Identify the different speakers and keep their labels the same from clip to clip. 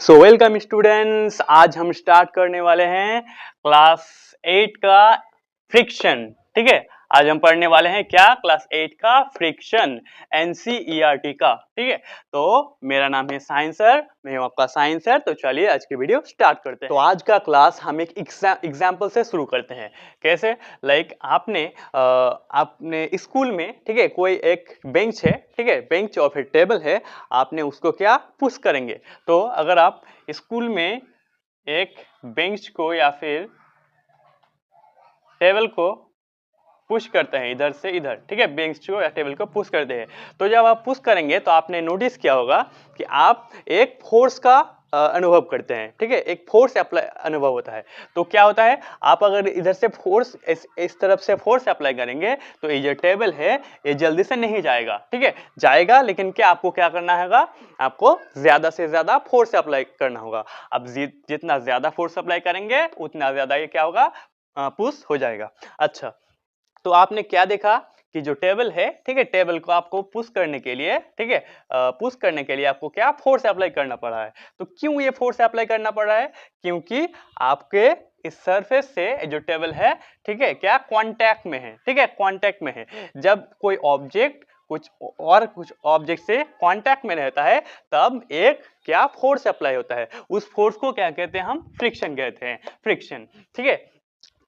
Speaker 1: So welcome students, आज हम start करने वाले हैं क्लास 8 का फ्रिक्शन। ठीक है, आज हम पढ़ने वाले हैं क्या, क्लास 8 का फ्रिक्शन, एनसीईआरटी का। ठीक है, तो मेरा नाम है साइंस सर, मैं हूं आपका साइंस सर। तो चलिए आज की वीडियो स्टार्ट करते हैं। तो आज का क्लास हम एक एग्जाम्पल से शुरू करते हैं। कैसे? आपने स्कूल में, ठीक है, कोई एक बेंच है, ठीक है, बेंच और फिर टेबल है, आपने उसको क्या पुश करेंगे। तो अगर आप स्कूल में एक बेंच को या फिर टेबल को पुश करते हैं इधर से इधर, ठीक है, बेंच को या टेबल को पुश करते हैं, तो जब आप पुश करेंगे तो आपने नोटिस किया होगा कि आप एक फोर्स का अनुभव करते हैं। ठीक है, एक फोर्स अप्लाई अनुभव होता है। तो क्या होता है, आप अगर इधर से फोर्स इस तरफ से फोर्स अप्लाई करेंगे तो ये जो टेबल है ये जल्दी से नहीं जाएगा। ठीक है, जाएगा, लेकिन क्या आपको क्या करना होगा, आपको ज्यादा से ज्यादा फोर्स अप्लाई करना होगा। अब जितना ज्यादा फोर्स अप्लाई करेंगे उतना ज्यादा ये क्या होगा, पुश हो जाएगा। अच्छा, तो आपने क्या देखा कि जो टेबल है, ठीक है, टेबल को आपको पुश करने के लिए, ठीक है, पुश करने के लिए आपको क्या फोर्स अप्लाई करना पड़ा है। तो क्यों ये फोर्स अप्लाई करना पड़ा है? क्योंकि आपके इस सरफेस से जो टेबल है, ठीक है, क्या कांटेक्ट में है। ठीक है, कांटेक्ट में है। जब कोई ऑब्जेक्ट कुछ ऑब्जेक्ट से कांटेक्ट में रहता है तब एक क्या फोर्स अप्लाई होता है। उस फोर्स को क्या कहते हैं, हम फ्रिक्शन कहते हैं, फ्रिक्शन। ठीक है,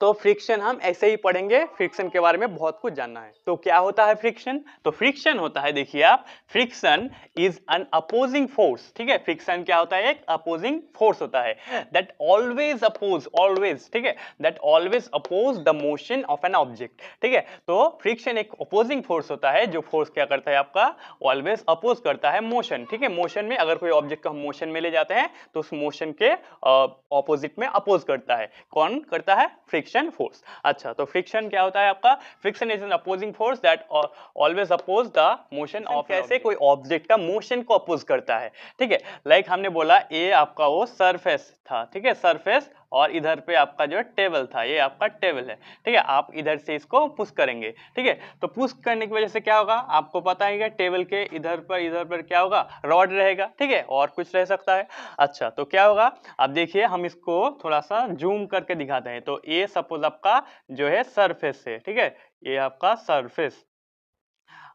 Speaker 1: तो फ्रिक्शन हम ऐसे ही पढ़ेंगे, फ्रिक्शन के बारे में बहुत कुछ जानना है। तो क्या होता है फ्रिक्शन? तो फ्रिक्शन होता है, देखिए आप, friction is an opposing force. ठीक है, फ्रिक्शन क्या होता है, एक अपोजिंग फोर्स होता है दैट ऑलवेज ऑलवेज, ठीक है, that always oppose the motion of an object. ठीक है, तो फ्रिक्शन एक अपोजिंग फोर्स होता है, जो फोर्स क्या करता है, आपका ऑलवेज अपोज करता है मोशन। ठीक है, मोशन में अगर कोई ऑब्जेक्ट को हम मोशन में ले जाते हैं तो उस मोशन के ऑपोजिट में अपोज करता है। कौन करता है? Friction force. अच्छा, तो फ्रिक्शन क्या होता है आपका? Friction is an opposing force that always oppose the motion of, कैसे कोई ऑब्जेक्ट का मोशन को अपोज करता है। ठीक है, लाइक हमने बोला ये आपका वो सरफेस था, ठीक है, सरफेस, और इधर पे आपका जो टेबल था, ये आपका टेबल है। ठीक है, आप इधर से इसको पुश करेंगे। ठीक है, तो पुश करने की वजह से क्या होगा, आपको पता है, टेबल के इधर पर क्या होगा, रॉड रहेगा। ठीक है, और कुछ रह सकता है। अच्छा, तो क्या होगा, अब देखिए हम इसको थोड़ा सा जूम करके दिखाते हैं। तो ये सपोज आपका जो है सरफेस है, ठीक है, ये आपका सरफेस,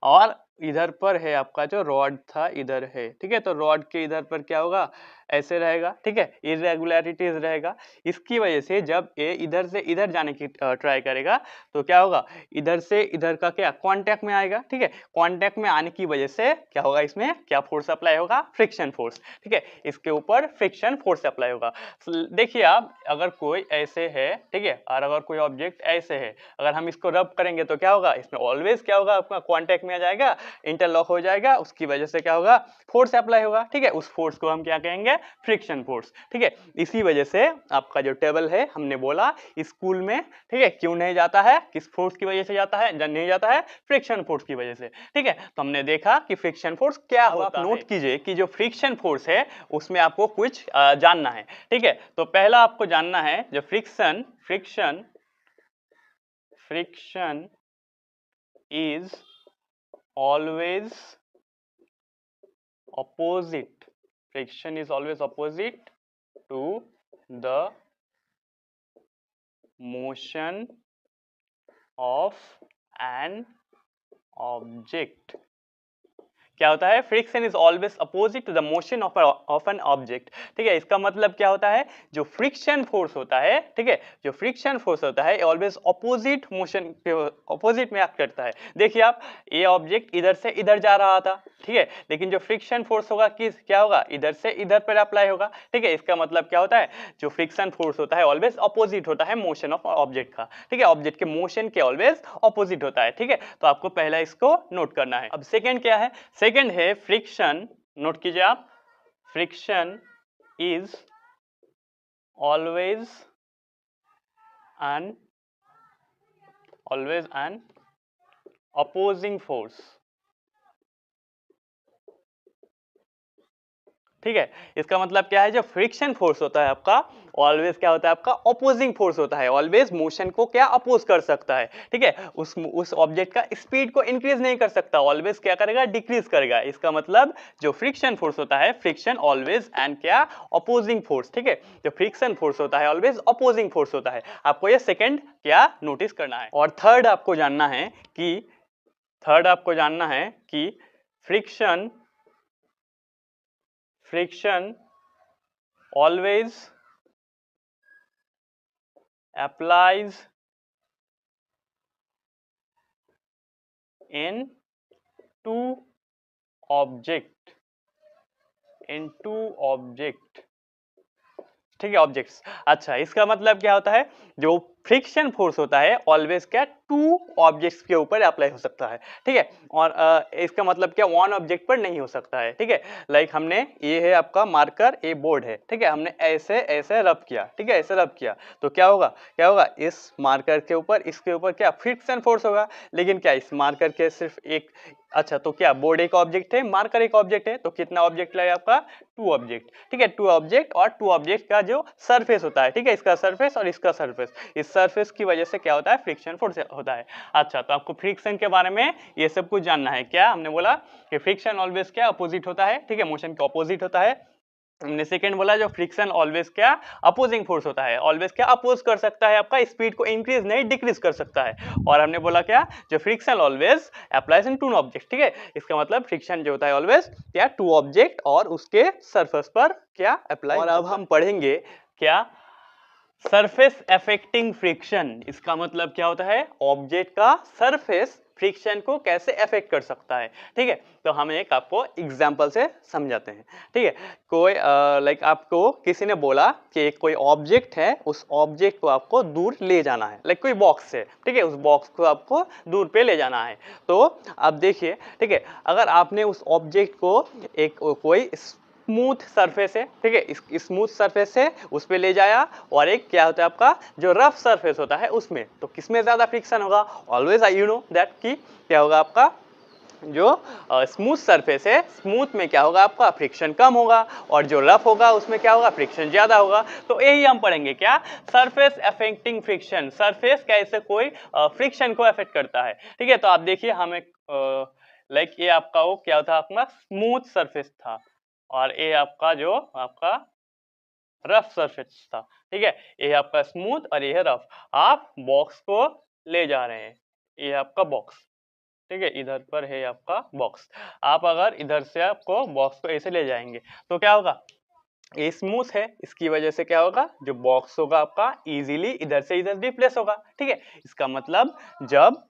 Speaker 1: और इधर पर है आपका जो रॉड था, इधर है। ठीक है, तो रॉड के इधर पर क्या होगा, ऐसे रहेगा। ठीक है, इरेगुलरिटीज रहेगा। इसकी वजह से जब ये इधर से इधर जाने की ट्राई करेगा तो क्या होगा, इधर से इधर का क्या कांटेक्ट में आएगा। ठीक है, कांटेक्ट में आने की वजह से क्या होगा, इसमें क्या फोर्स अप्लाई होगा, फ्रिक्शन फोर्स। ठीक है, इसके ऊपर फ्रिक्शन फोर्स अप्लाई होगा। देखिए आप, अगर कोई ऐसे है, ठीक है, और अगर कोई ऑब्जेक्ट ऐसे है, अगर हम इसको रब करेंगे तो क्या होगा, इसमें ऑलवेज क्या होगा, आपका कांटेक्ट में आ जाएगा, इंटरलॉक हो जाएगा, उसकी वजह से क्या होगा, फोर्स अप्लाई होगा। ठीक है, उस फोर्स को हम क्या कहेंगे, फ्रिक्शन फोर्स। ठीक है, इसी वजह से आपका जो टेबल है, हमने बोला स्कूल में, ठीक है, क्यों नहीं जाता है, किस फोर्स की वजह से जाता है, नहीं जाता है, फ्रिक्शन फोर्स की वजह से। ठीक है, तो हमने देखा कि फ्रिक्शन फोर्स क्या होता है। नोट कीजिए कि जो फ्रिक्शन फोर्स है उसमें आपको कुछ जानना है। ठीक है, तो पहला आपको जानना है जो friction friction friction is always opposite, friction is always opposite to the motion of an object। क्या होता है, friction is always opposite to the motion of an object. ठीक है, इसका मतलब क्या होता है, जो फ्रिक्शन फोर्स होता है, ठीक है, जो फ्रिक्शन फोर्स होता है ऑलवेज अपोजिट मोशन के अपोजिट में एक्ट करता है। देखिए आप, ये ऑब्जेक्ट इधर से इधर जा रहा था, ठीक है, लेकिन जो फ्रिक्शन फोर्स होगा किस क्या होगा, इधर से इधर पर अप्लाई होगा। ठीक है, इसका मतलब क्या होता है, जो फ्रिक्शन फोर्स होता है ऑलवेज अपोजिट होता है मोशन ऑफ ऑब्जेक्ट का। ठीक है, ऑब्जेक्ट के मोशन के ऑलवेज अपोजिट होता है। ठीक है, तो आपको पहला इसको नोट करना है। अब सेकंड क्या है, सेकंड है फ्रिक्शन, नोट कीजिए आप, friction is always an opposing force. ठीक है, इसका मतलब क्या है, जो फ्रिक्शन फोर्स होता है आपका ऑलवेज क्या होता है, आपका अपोजिंग फोर्स होता है, ऑलवेज मोशन को क्या अपोज कर सकता है। ठीक है, उस ऑब्जेक्ट का स्पीड को इंक्रीज नहीं कर सकता, ऑलवेज क्या करेगा, डिक्रीज करेगा। इसका मतलब जो फ्रिक्शन फोर्स होता है, फ्रिक्शन ऑलवेज एंड क्या, अपोजिंग फोर्स। ठीक है, जो फ्रिक्शन फोर्स होता है ऑलवेज अपोजिंग फोर्स होता है। आपको ये सेकंड क्या नोटिस करना है। और थर्ड आपको जानना है कि friction always applies in two object ठीक है, ऑब्जेक्ट्स। अच्छा, इसका मतलब क्या होता है, जो फ्रिक्शन फोर्स होता है ऑलवेज क्या टू ऑब्जेक्ट्स के ऊपर अप्लाई हो सकता है। ठीक है, और इसका मतलब क्या वन ऑब्जेक्ट पर नहीं हो सकता है। ठीक है, लाइक हमने, ये है आपका मार्कर, ये बोर्ड है। ठीक है, हमने ऐसे ऐसे रब किया। ठीक है, ऐसे रब किया तो क्या होगा, इस मार्कर के ऊपर, इसके ऊपर क्या फ्रिक्शन फोर्स होगा। लेकिन क्या इस मार्कर के सिर्फ एक, अच्छा तो क्या बोर्ड एक ऑब्जेक्ट है, मार्कर एक ऑब्जेक्ट है, तो कितना ऑब्जेक्ट लगेगा आपका, टू ऑब्जेक्ट। ठीक है, टू ऑब्जेक्ट, और टू ऑब्जेक्ट का जो सरफेस होता है, ठीक है, इसका सरफेस और इसका सरफेस, इस सरफेस की वजह से क्या होता है, फ्रिक्शन फोर्स होता है। अच्छा, तो आपको फ्रिक्शन के बारे में ये सब कुछ जानना है। क्या हमने बोला कि फ्रिक्शन ऑलवेज क्या अपोजिट होता है। ठीक है, मोशन के अपोजिट होता है। हमने सेकंड बोला जो फ्रिक्शन ऑलवेज क्या अपोजिंग फोर्स होता है, ऑलवेज क्या अपोज कर सकता है, आपका स्पीड को इंक्रीज नहीं डिक्रीज कर सकता है। और हमने बोला क्या, जो friction always applies in two object. ठीक है, इसका मतलब फ्रिक्शन जो होता है ऑलवेज क्या टू ऑब्जेक्ट और उसके सरफेस पर क्या अप्लाई। और अब हम पढ़ेंगे क्या, सरफेस अफेक्टिंग फ्रिक्शन। इसका मतलब क्या होता है, ऑब्जेक्ट का सरफेस फ्रिक्शन को कैसे अफेक्ट कर सकता है। ठीक है, तो हम एक आपको एग्जांपल से समझाते हैं। ठीक है, कोई लाइक आपको किसी ने बोला कि कोई ऑब्जेक्ट है, उस ऑब्जेक्ट को आपको दूर ले जाना है, लाइक कोई बॉक्स है। ठीक है, उस बॉक्स को आपको दूर पे ले जाना है। तो आप देखिए, ठीक है, अगर आपने उस ऑब्जेक्ट को एक कोई स्मूथ सरफेस है, ठीक है, स्मूथ सरफेस है उस पे ले जाया, और एक क्या होता है आपका जो रफ सरफेस होता है उसमें, तो किसमें ज्यादा फ्रिक्शन होगा, ऑलवेज यू नो दैट कि क्या होगा, आपका जो स्मूथ सरफेस है, स्मूथ में क्या होगा, आपका फ्रिक्शन कम होगा, और जो रफ होगा उसमें क्या होगा, फ्रिक्शन ज्यादा होगा। तो यही हम पढ़ेंगे क्या, सरफेस अफेक्टिंग फ्रिक्शन, सरफेस कैसे कोई फ्रिक्शन को अफेक्ट करता है। ठीक है, तो आप देखिए, हम एक लाइक ये आपका वो क्या था, आपका स्मूथ सरफेस था, और ये आपका जो आपका रफ सरफेस था। ठीक है, ये आपका स्मूथ और ये है रफ। आप बॉक्स को ले जा रहे हैं, ये आपका बॉक्स। ठीक है, इधर पर है आपका बॉक्स। आप अगर इधर से आपको बॉक्स को ऐसे ले जाएंगे तो क्या होगा, ये स्मूथ है, इसकी वजह से क्या होगा, जो बॉक्स होगा आपका इजीली इधर से इधर रिप्लेस होगा। ठीक है, इसका मतलब जब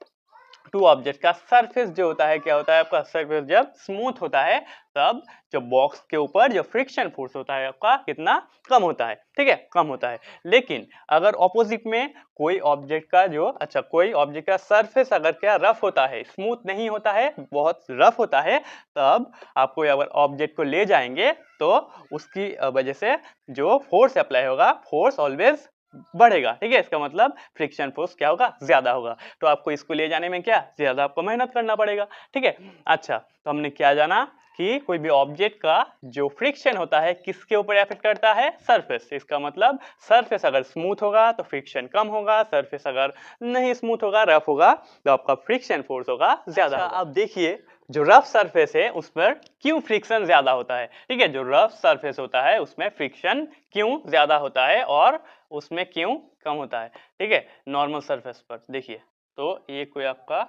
Speaker 1: टू ऑब्जेक्ट का सरफेस जो होता है, क्या होता है आपका सरफेस जब स्मूथ होता है, तब जो बॉक्स के ऊपर जो फ्रिक्शन फोर्स होता है आपका कितना कम होता है। ठीक है, कम होता है। लेकिन अगर ऑपोजिट में कोई ऑब्जेक्ट का जो, अच्छा कोई ऑब्जेक्ट का सरफेस अगर क्या रफ होता है, स्मूथ नहीं होता है, बहुत रफ होता है, तब आपको अगर ऑब्जेक्ट को ले जाएंगे तो उसकी वजह से जो फोर्स अप्लाई होगा, फोर्स ऑलवेज बढ़ेगा। ठीक है, इसका मतलब फ्रिक्शन फोर्स क्या होगा, ज्यादा होगा। तो आपको इसको ले जाने में क्या ज्यादा आपको मेहनत करना पड़ेगा। ठीक है, अच्छा तो हमने क्या जाना कि कोई भी ऑब्जेक्ट का जो फ्रिक्शन होता है किसके ऊपर इफेक्ट करता है, सरफेस। इसका मतलब सरफेस अगर स्मूथ होगा तो फ्रिक्शन कम होगा, सरफेस अगर नहीं स्मूथ होगा, रफ होगा, तो आपका फ्रिक्शन फोर्स होगा ज्यादा। अच्छा, अब देखिए जो रफ सरफेस है उस पर क्यों फ्रिक्शन ज्यादा होता है। ठीक है, जो रफ सरफेस होता है उसमें फ्रिक्शन क्यों ज्यादा होता है और उसमें क्यों कम होता है। ठीक है, नॉर्मल सरफेस पर देखिए, तो ये कोई आपका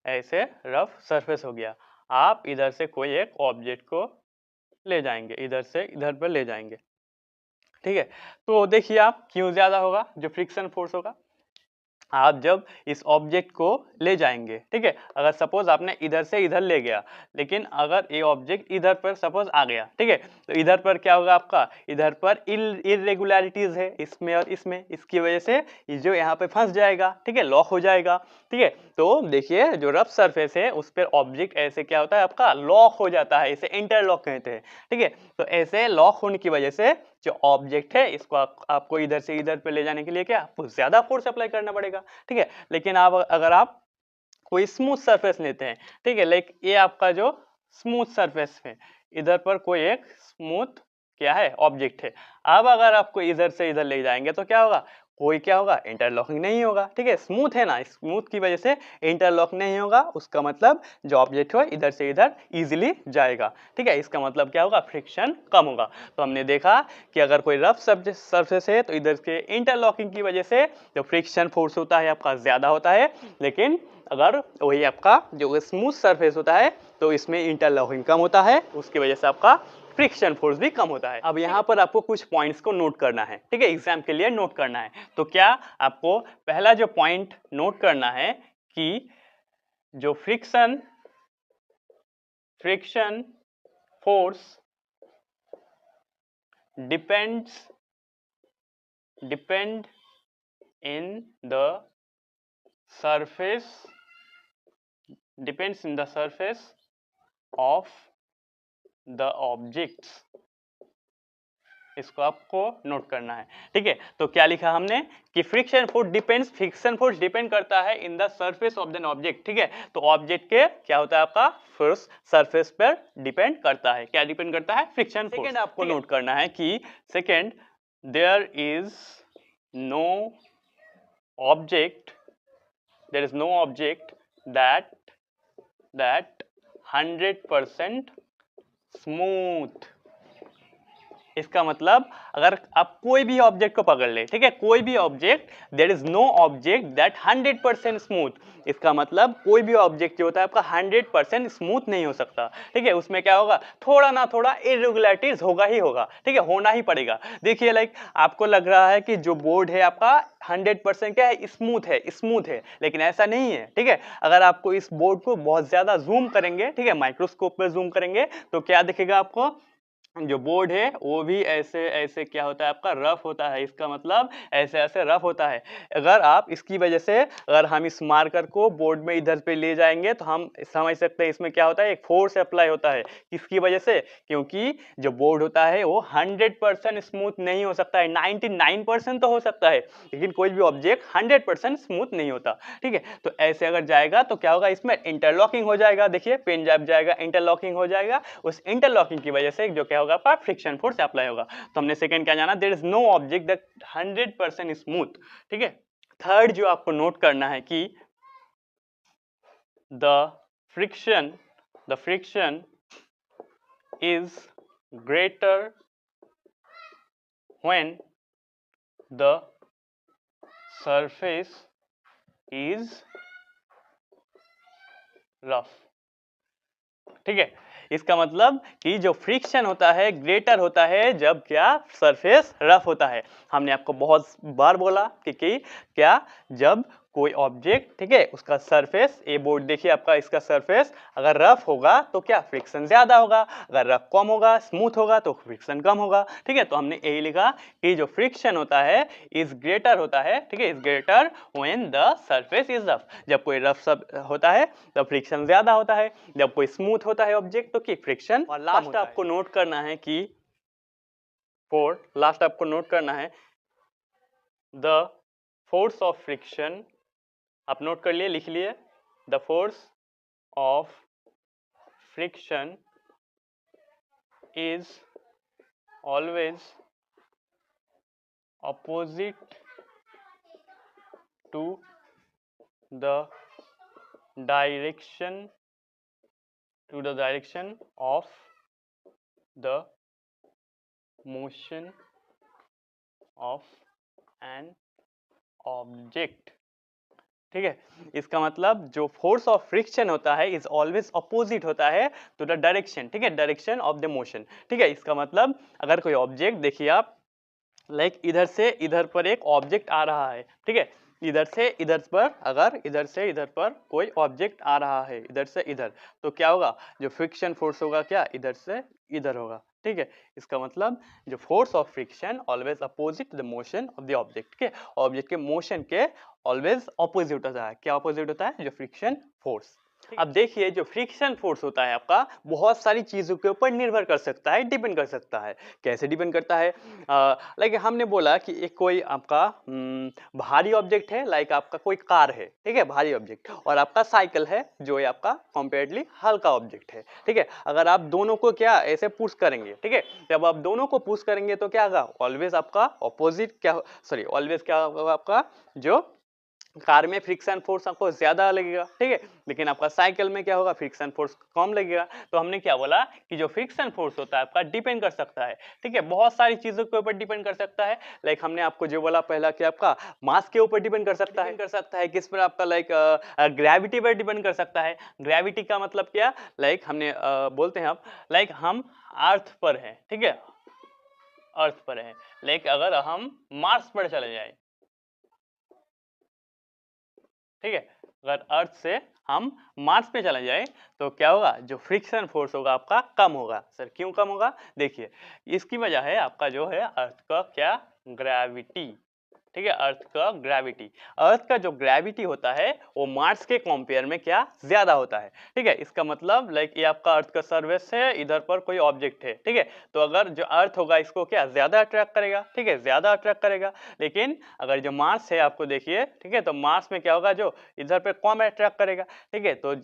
Speaker 1: ऐसे रफ सरफेस हो गया, आप इधर से कोई एक ऑब्जेक्ट को ले जाएंगे, इधर से इधर पर ले जाएंगे। ठीक है, तो देखिए आप क्यों ज्यादा होगा जो फ्रिक्शन फोर्स होगा, आप जब इस ऑब्जेक्ट को ले जाएंगे। ठीक है, अगर सपोज आपने इधर से इधर ले गया, लेकिन अगर ये ऑब्जेक्ट इधर पर सपोज आ गया, ठीक है, तो इधर पर क्या होगा, आपका इधर पर इरेगुलरिटीज है इसमें और इसमें, इसकी वजह से ये जो यहाँ पे फंस जाएगा। ठीक है, लॉक हो जाएगा। ठीक है, तो देखिए जो रफ सरफेस है उस पर ऑब्जेक्ट ऐसे क्या होता है, आपका लॉक हो जाता है, इसे इंटरलॉक कहते हैं। ठीक है, तो ऐसे लॉक होने की वजह से जो ऑब्जेक्ट है इसको आपको इधर से इधर पे ले जाने के लिए क्या आपको ज्यादा फोर्स अप्लाई करना पड़ेगा। ठीक है, लेकिन आप अगर आप कोई स्मूथ सरफेस लेते हैं, ठीक है, लाइक ये आपका जो स्मूथ सरफेस है, इधर पर कोई एक स्मूथ क्या है ऑब्जेक्ट है। अब अगर आपको इधर से इधर ले जाएंगे तो क्या होगा, कोई क्या होगा, इंटरलॉकिंग नहीं होगा। ठीक है, स्मूथ है ना, स्मूथ की वजह से इंटरलॉक नहीं होगा, उसका मतलब जो ऑब्जेक्ट हो इधर से इधर इजीली जाएगा। ठीक है, इसका मतलब क्या होगा, फ्रिक्शन कम होगा। तो हमने देखा कि अगर कोई रफ सरफेस है तो इधर के इंटरलॉकिंग की वजह से जो फ्रिक्शन फोर्स होता है आपका ज्यादा होता है, लेकिन अगर वही आपका जो स्मूथ सरफेस होता है तो इसमें इंटरलॉकिंग कम होता है, उसकी वजह से आपका फ्रिक्शन फोर्स भी कम होता है। अब यहाँ पर आपको कुछ पॉइंट्स को नोट करना है। ठीक है, एग्जाम के लिए नोट करना है। तो क्या आपको पहला जो पॉइंट नोट करना है कि जो friction force depend in the surface depends in the surface of the objects। इसको आपको नोट करना है। ठीक है, तो क्या लिखा हमने कि फ्रिक्शन फोर्स डिपेंड करता है in the surface of an object. ठीक है, तो ऑब्जेक्ट के क्या होता है आपका फोर्स सरफेस पर डिपेंड करता है। क्या डिपेंड करता है, फ्रिक्शन फोर्स। सेकंड आपको नोट करना है कि second, there is no object that 100% smooth. इसका मतलब अगर आप कोई भी ऑब्जेक्ट को पकड़ ले, ठीक है, कोई भी object, there is no object that 100% smooth. इसका मतलब कोई भी ऑब्जेक्ट जो होता है आपका 100% स्मूथ नहीं हो सकता। ठीक है, उसमें क्या होगा, थोड़ा ना थोड़ा इरेगुलरिटीज होगा ही होगा। ठीक है, होना ही पड़ेगा। देखिए लाइक आपको लग रहा है कि जो बोर्ड है आपका 100% क्या है, स्मूथ है, लेकिन ऐसा नहीं है। ठीक है, अगर आपको इस बोर्ड को बहुत ज्यादा जूम करेंगे, ठीक है, माइक्रोस्कोप पर जूम करेंगे तो क्या दिखेगा आपको, जो बोर्ड है वो भी ऐसे ऐसे क्या होता है आपका रफ होता है। इसका मतलब ऐसे ऐसे रफ होता है। अगर आप इसकी वजह से अगर हम इस मार्कर को बोर्ड में इधर पे ले जाएंगे तो हम समझ सकते हैं इसमें क्या होता है, एक फोर्स अप्लाई होता है। किसकी वजह से, क्योंकि जो बोर्ड होता है वो 100% स्मूथ नहीं हो सकता है, 99% तो हो सकता है, लेकिन कोई भी ऑब्जेक्ट 100% स्मूथ नहीं होता। ठीक है, तो ऐसे अगर जाएगा तो क्या होगा, इसमें इंटरलॉकिंग हो जाएगा। देखिए पेन जब जाएगा इंटरलॉकिंग हो जाएगा, उस इंटरलॉकिंग की वजह से जो क्या होगा आपका फ्रिक्शन फोर्स अप्लाई होगा। तो हमने सेकंड क्या जाना, there is no object that 100% smooth. ठीक है, थर्ड जो आपको नोट करना है कि the friction is greater when the surface is rough। ठीक है, इसका मतलब कि जो फ्रिक्शन होता है ग्रेटर होता है जब क्या सरफेस रफ होता है। हमने आपको बहुत बार बोला कि क्या, जब कोई ऑब्जेक्ट, ठीक है, उसका सरफेस, ये बोर्ड देखिए आपका, इसका सरफेस अगर रफ होगा तो क्या फ्रिक्शन ज्यादा होगा, अगर रफ कम होगा स्मूथ होगा तो फ्रिक्शन कम होगा। ठीक है, तो हमने यही लिखा कि जो फ्रिक्शन होता है इज ग्रेटर होता है, ठीक है, is greater when the surface is rough. जब कोई रफ सब होता है तब फ्रिक्शन ज्यादा होता है, जब कोई स्मूथ होता है ऑब्जेक्ट तो कि फ्रिक्शन। और लास्ट आपको नोट करना है कि लास्ट आपको नोट करना है द फोर्स ऑफ फ्रिक्शन। आप नोट कर लिए, लिख लिए, the force of friction is always opposite to the direction of the motion of an object। ठीक है, इसका मतलब जो फोर्स ऑफ फ्रिक्शन होता है इज ऑलवेज अपोजिट होता है टू द डायरेक्शन, ठीक है, डायरेक्शन ऑफ द मोशन। ठीक है, इसका मतलब अगर कोई ऑब्जेक्ट, देखिए आप लाइक इधर से इधर पर एक ऑब्जेक्ट आ रहा है, ठीक है, इधर से इधर पर, अगर इधर से इधर पर कोई ऑब्जेक्ट आ रहा है इधर से इधर, तो क्या होगा, जो फ्रिक्शन फोर्स होगा क्या इधर से इधर होगा। ठीक है, इसका मतलब जो force of friction always opposite the motion of the object के, ऑब्जेक्ट के मोशन के ऑलवेज ऑपोजिट होता है। क्या ऑपोजिट होता है, जो फ्रिक्शन फोर्स। अब देखिए जो फ्रिक्शन फोर्स होता है आपका बहुत सारी चीजों के ऊपर निर्भर कर सकता है, डिपेंड कर सकता है। कैसे डिपेंड करता है? लाइक हमने बोला कि एक कोई आपका भारी ऑब्जेक्ट है, लाइक आपका कोई कार है, ठीक है, भारी ऑब्जेक्ट, और आपका साइकिल है जो ये आपका कंपेरेटली हल्का ऑब्जेक्ट है, ठीक है। अगर आप दोनों को क्या ऐसे पुश करेंगे, ठीक है, जब आप दोनों को पुश करेंगे तो क्या होगा? ऑलवेज आपका ऑपोजिट क्या, सॉरी ऑलवेज क्या होगा? आपका जो कार में फ्रिक्शन फोर्स आपको ज्यादा लगेगा, ठीक है, लेकिन आपका साइकिल में क्या होगा? फ्रिक्शन फोर्स कम लगेगा। तो हमने क्या बोला कि जो फ्रिक्शन फोर्स होता है आपका डिपेंड कर सकता है, ठीक है, बहुत सारी चीजों के ऊपर डिपेंड कर सकता है। लाइक हमने आपको जो बोला पहला कि आपका मास के ऊपर डिपेंड कर सकता है, किस पर? आपका लाइक ग्रेविटी पर डिपेंड कर सकता है। ग्रेविटी का मतलब क्या? लाइक हमने बोलते हैं आप, लाइक हम अर्थ पर हैं, ठीक है, अर्थ पर है, लाइक अगर हम मार्स पर चले जाए, ठीक है, अगर अर्थ से हम मार्स पे चले जाए तो क्या होगा? जो फ्रिक्शन फोर्स होगा आपका कम होगा। सर क्यों कम होगा? देखिए इसकी वजह है आपका जो है अर्थ का क्या? ग्रेविटी, ठीक है, अर्थ का ग्रेविटी। अर्थ का जो ग्रेविटी होता है वो मार्स के कंपेयर में क्या ज्यादा होता है, ठीक है। इसका मतलब लाइक ये आपका अर्थ का सरफेस है, इधर पर कोई ऑब्जेक्ट है, ठीक है, तो अगर जो अर्थ होगा इसको क्या ज्यादा अट्रैक्ट करेगा, ठीक है, ज्यादा अट्रैक्ट करेगा। लेकिन अगर जो मार्स है आपको देखिए, ठीक है, तो मार्स में क्या होगा? जो इधर पे कम अट्रैक्ट करेगा, ठीक है। तो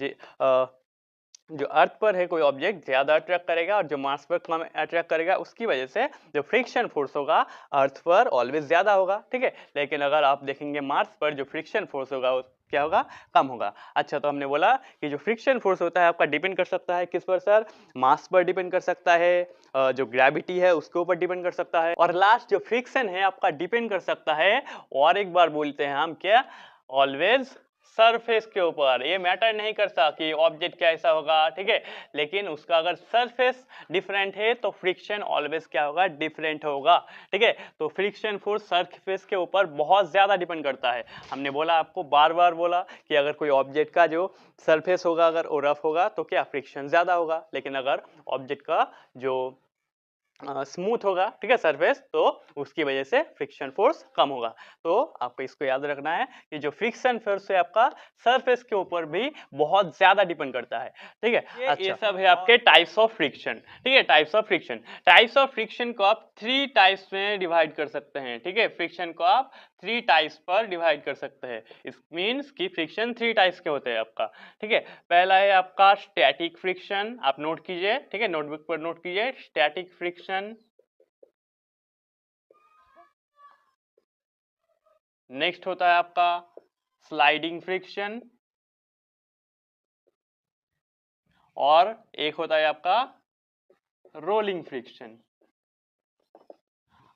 Speaker 1: जो अर्थ पर है कोई ऑब्जेक्ट ज्यादा अट्रैक्ट करेगा और जो मार्स पर कम अट्रैक्ट करेगा, उसकी वजह से जो फ्रिक्शन फोर्स होगा अर्थ पर ऑलवेज ज्यादा होगा, ठीक है। लेकिन अगर आप देखेंगे मार्स पर जो फ्रिक्शन फोर्स होगा वो क्या होगा? कम होगा। अच्छा, तो हमने बोला कि जो फ्रिक्शन फोर्स होता है आपका डिपेंड कर सकता है किस पर? सर मास पर डिपेंड कर सकता है, जो ग्रेविटी है उसके ऊपर डिपेंड कर सकता है, और लास्ट जो फ्रिक्शन है आपका डिपेंड कर सकता है, और एक बार बोलते हैं हम क्या? ऑलवेज सरफेस के ऊपर। ये मैटर नहीं करता कि ऑब्जेक्ट कैसा होगा, ठीक है, लेकिन उसका अगर सरफेस डिफरेंट है तो फ्रिक्शन ऑलवेज क्या होगा? डिफरेंट होगा, ठीक है। तो फ्रिक्शन फोर्स सरफेस के ऊपर बहुत ज्यादा डिपेंड करता है। हमने बोला आपको बार बार बोला कि अगर कोई ऑब्जेक्ट का जो सरफेस होगा अगर वो रफ होगा तो क्या फ्रिक्शन ज्यादा होगा, लेकिन अगर ऑब्जेक्ट का जो स्मूथ होगा, ठीक है, सरफेस, तो उसकी वजह से फ्रिक्शन फोर्स कम होगा। तो आपको इसको याद रखना है कि जो फ्रिक्शन फोर्स है आपका सरफेस के ऊपर भी बहुत ज्यादा डिपेंड करता है, ठीक है। अच्छा, ये सब है आपके टाइप्स ऑफ फ्रिक्शन, ठीक है, types of friction. Types of friction को आप 3 टाइप्स में डिवाइड कर सकते हैं, ठीक है, फ्रिक्शन को आप 3 टाइप्स पर डिवाइड कर सकते हैं। इट मींस कि फ्रिक्शन 3 टाइप्स के होते हैं आपका, ठीक है। पहला है आपका स्टैटिक फ्रिक्शन, आप नोट कीजिए, ठीक है, नोटबुक पर नोट कीजिए, स्टैटिक फ्रिक्शन। नेक्स्ट होता है आपका स्लाइडिंग फ्रिक्शन, और एक होता है आपका रोलिंग फ्रिक्शन।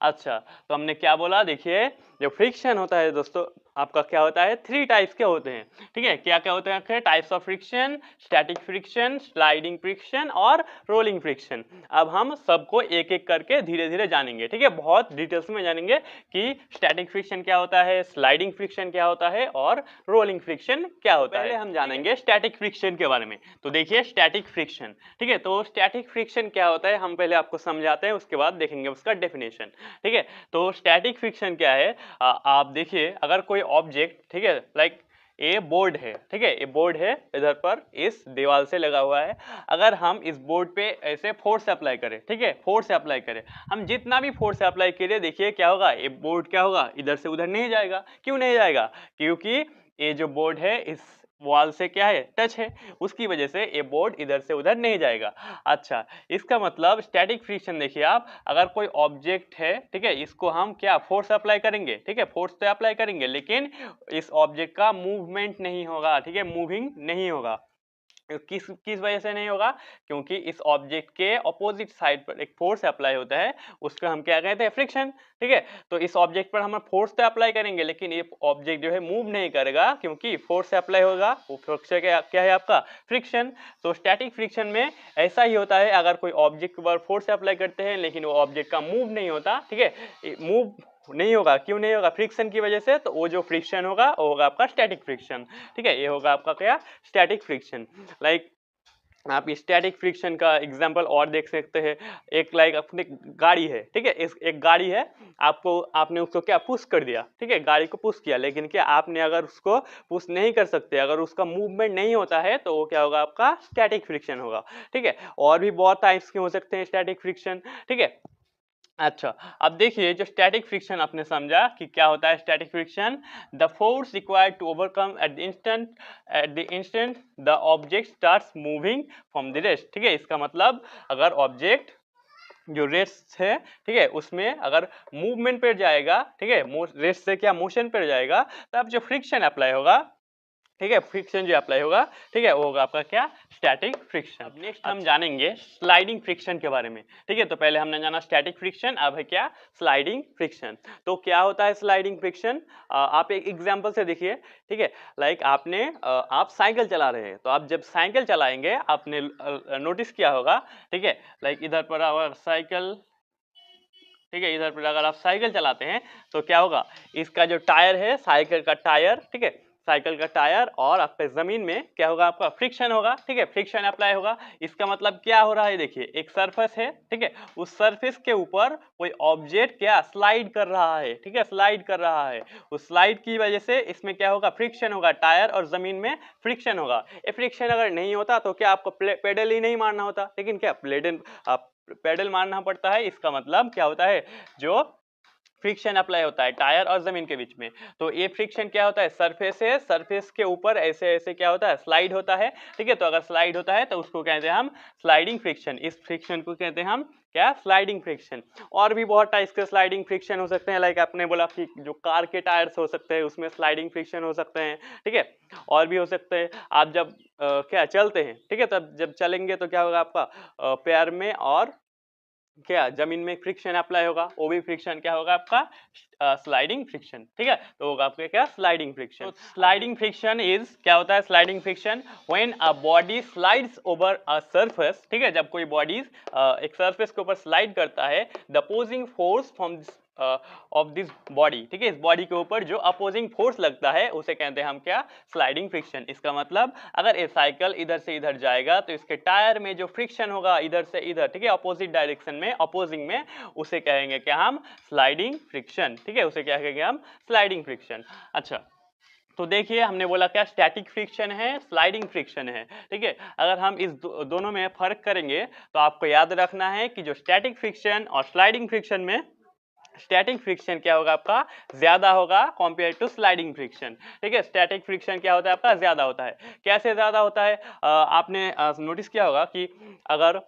Speaker 1: अच्छा, तो हमने क्या बोला? देखिए जो फ्रिक्शन होता है दोस्तों आपका क्या होता है? 3 टाइप्स के होते हैं, ठीक है। क्या क्या होते हैं? Types of friction, static friction, sliding friction और रोलिंग फ्रिक्शन। अब हम सबको एक एक करके धीरे धीरे जानेंगे, ठीक है, बहुत डिटेल्स में जानेंगे कि स्टैटिक फ्रिक्शन क्या होता है, स्लाइडिंग फ्रिक्शन क्या होता है और रोलिंग फ्रिक्शन क्या होता है। पहले हम जानेंगे स्टैटिक फ्रिक्शन के बारे में। तो देखिए स्टैटिक फ्रिक्शन, ठीक है, तो स्टैटिक फ्रिक्शन क्या होता है हम पहले आपको समझाते हैं, उसके बाद देखेंगे उसका डेफिनेशन, ठीक है। तो स्टैटिक फ्रिक्शन क्या है? आप देखिए अगर कोई ऑब्जेक्ट, ठीक है, लाइक ये बोर्ड है, ठीक है, ये बोर्ड है, इधर पर इस दीवार से लगा हुआ है। अगर हम इस बोर्ड पे ऐसे फोर्स अप्लाई करें, ठीक है, फोर्स अप्लाई करें, हम जितना भी फोर्स अप्लाई करें, देखिए क्या होगा? ये बोर्ड क्या होगा? इधर से उधर नहीं जाएगा। क्यों नहीं जाएगा? क्योंकि ये जो बोर्ड है इस वॉल से क्या है? टच है, उसकी वजह से ये बोर्ड इधर से उधर नहीं जाएगा। अच्छा, इसका मतलब स्टैटिक फ्रिक्शन देखिए आप, अगर कोई ऑब्जेक्ट है, ठीक है, इसको हम क्या फोर्स अप्लाई करेंगे, ठीक है, फोर्स तो अप्लाई करेंगे, लेकिन इस ऑब्जेक्ट का मूवमेंट नहीं होगा, ठीक है, मूविंग नहीं होगा। किस किस वजह से नहीं होगा? क्योंकि इस ऑब्जेक्ट के अपोजिट साइड पर एक फोर्स अप्लाई होता है, उसको हम क्या कहते हैं? फ्रिक्शन, ठीक है। तो इस ऑब्जेक्ट पर हम फोर्स तो अप्लाई करेंगे, लेकिन ये ऑब्जेक्ट जो है मूव नहीं करेगा, क्योंकि फोर्स अप्लाई होगा, वो फोर्स क्या है आपका? फ्रिक्शन। तो स्टैटिक फ्रिक्शन में ऐसा ही होता है, अगर कोई ऑब्जेक्ट पर फोर्स अप्लाई करते हैं लेकिन वो ऑब्जेक्ट का मूव नहीं होता, ठीक है, मूव नहीं होगा, क्यों नहीं होगा? फ्रिक्शन की वजह से। तो वो जो फ्रिक्शन होगा वो होगा आपका स्टैटिक फ्रिक्शन, ठीक है, ये होगा आपका क्या? Static friction. लाइक आप स्टैटिक फ्रिक्शन का एग्जांपल और देख सकते हैं। एक लाइक अपने गाड़ी है, ठीक है, एक गाड़ी है, आपने उसको क्या पुश कर दिया, ठीक है, गाड़ी को पुश किया, लेकिन क्या आपने अगर उसको पुश नहीं कर सकते, अगर उसका मूवमेंट नहीं होता है तो वो क्या होगा, आपका स्टैटिक फ्रिक्शन होगा, ठीक है। और भी बहुत टाइप्स के हो सकते हैं स्टैटिक फ्रिक्शन, ठीक है। अच्छा, अब देखिए जो स्टैटिक फ्रिक्शन आपने समझा कि क्या होता है static friction, the force required to overcome at the instant the object starts moving from the rest, ठीक है। इसका मतलब अगर ऑब्जेक्ट जो रेस्ट है, ठीक है, उसमें अगर मूवमेंट पर जाएगा, ठीक है, रेस्ट से क्या मोशन पर जाएगा, तब जो फ्रिक्शन अप्लाई होगा, ठीक है, फ्रिक्शन जो अप्लाई होगा, ठीक है, वो होगा आपका क्या, स्टैटिक फ्रिक्शन। अब नेक्स्ट हम जानेंगे स्लाइडिंग फ्रिक्शन के बारे में, ठीक है। तो पहले हमने जाना स्टैटिक फ्रिक्शन, अब है क्या, स्लाइडिंग फ्रिक्शन। तो क्या होता है स्लाइडिंग फ्रिक्शन, आप एक एग्जांपल से देखिए, ठीक है। लाइक आप साइकिल चला रहे हैं, तो आप जब साइकिल चलाएंगे आपने नोटिस किया होगा, ठीक है, लाइक इधर पर अगर साइकिल, ठीक है, इधर पर अगर आप साइकिल चलाते हैं तो क्या होगा, इसका जो टायर है, साइकिल का टायर, ठीक है, साइकिल का टायर और आपके जमीन में क्या होगा, आपका फ्रिक्शन होगा, ठीक है, फ्रिक्शन अप्लाई होगा। इसका मतलब क्या हो रहा है, देखिए एक सरफेस है, ठीक है, उस सरफेस के ऊपर कोई ऑब्जेक्ट क्या स्लाइड कर रहा है, ठीक है, स्लाइड कर रहा है, उस स्लाइड की वजह से इसमें क्या होगा, फ्रिक्शन होगा, टायर और जमीन में फ्रिक्शन होगा। ये फ्रिक्शन अगर नहीं होता तो क्या आपको पेडल ही नहीं मारना होता, लेकिन क्या पेडल मारना पड़ता है। इसका मतलब क्या होता है, जो फ्रिक्शन अप्लाई होता है टायर और जमीन के बीच में, तो ये फ्रिक्शन क्या होता है, सरफेस है, सरफेस के ऊपर ऐसे ऐसे क्या होता है, स्लाइड होता है, ठीक है। तो अगर स्लाइड होता है तो उसको कहते हैं हम स्लाइडिंग फ्रिक्शन, इस फ्रिक्शन को कहते हैं हम क्या, स्लाइडिंग फ्रिक्शन। और भी बहुत टाइप्स के स्लाइडिंग फ्रिक्शन हो सकते हैं, लाइक आपने बोला कि जो कार के टायर्स हो सकते हैं उसमें स्लाइडिंग फ्रिक्शन हो सकते हैं, ठीक है। और भी हो सकते हैं, आप जब क्या चलते हैं, ठीक है, तब जब चलेंगे तो क्या होगा, आपका पैर में और क्या जमीन में फ्रिक्शन अप्लाई होगा, वो भी फ्रिक्शन क्या होगा, आपका स्लाइडिंग फ्रिक्शन, ठीक है। तो होगा आपका क्या, sliding friction. Sliding friction is क्या होता है, sliding friction when a body slides over a surface, ठीक है, जब कोई बॉडी एक सरफेस के ऊपर स्लाइड करता है, the opposing force from of this body, ठीक है, इस बॉडी के ऊपर जो अपोजिंग फोर्स लगता है उसे कहते हैं हम क्या, स्लाइडिंग फ्रिक्शन। इसका मतलब अगर ये साइकिल इधर से इधर जाएगा तो इसके टायर में जो फ्रिक्शन होगा इधर से इधर, ठीक है, अपोजिट डायरेक्शन में, अपोजिंग में, उसे कहेंगे क्या हम, स्लाइडिंग फ्रिक्शन, ठीक है, उसे क्या कहेंगे हम, स्लाइडिंग फ्रिक्शन। अच्छा, तो देखिए हमने बोला क्या, स्टैटिक फ्रिक्शन है, स्लाइडिंग फ्रिक्शन है, ठीक है। अगर हम इस दोनों में फर्क करेंगे तो आपको याद रखना है कि जो स्टैटिक फ्रिक्शन और स्लाइडिंग फ्रिक्शन में, स्टैटिक फ्रिक्शन क्या होगा, आपका ज्यादा होगा कंपेयर टू स्लाइडिंग फ्रिक्शन, ठीक है। स्टैटिक फ्रिक्शन क्या होता है, आपका ज्यादा होता है। कैसे ज्यादा होता है, आपने नोटिस किया होगा कि अगर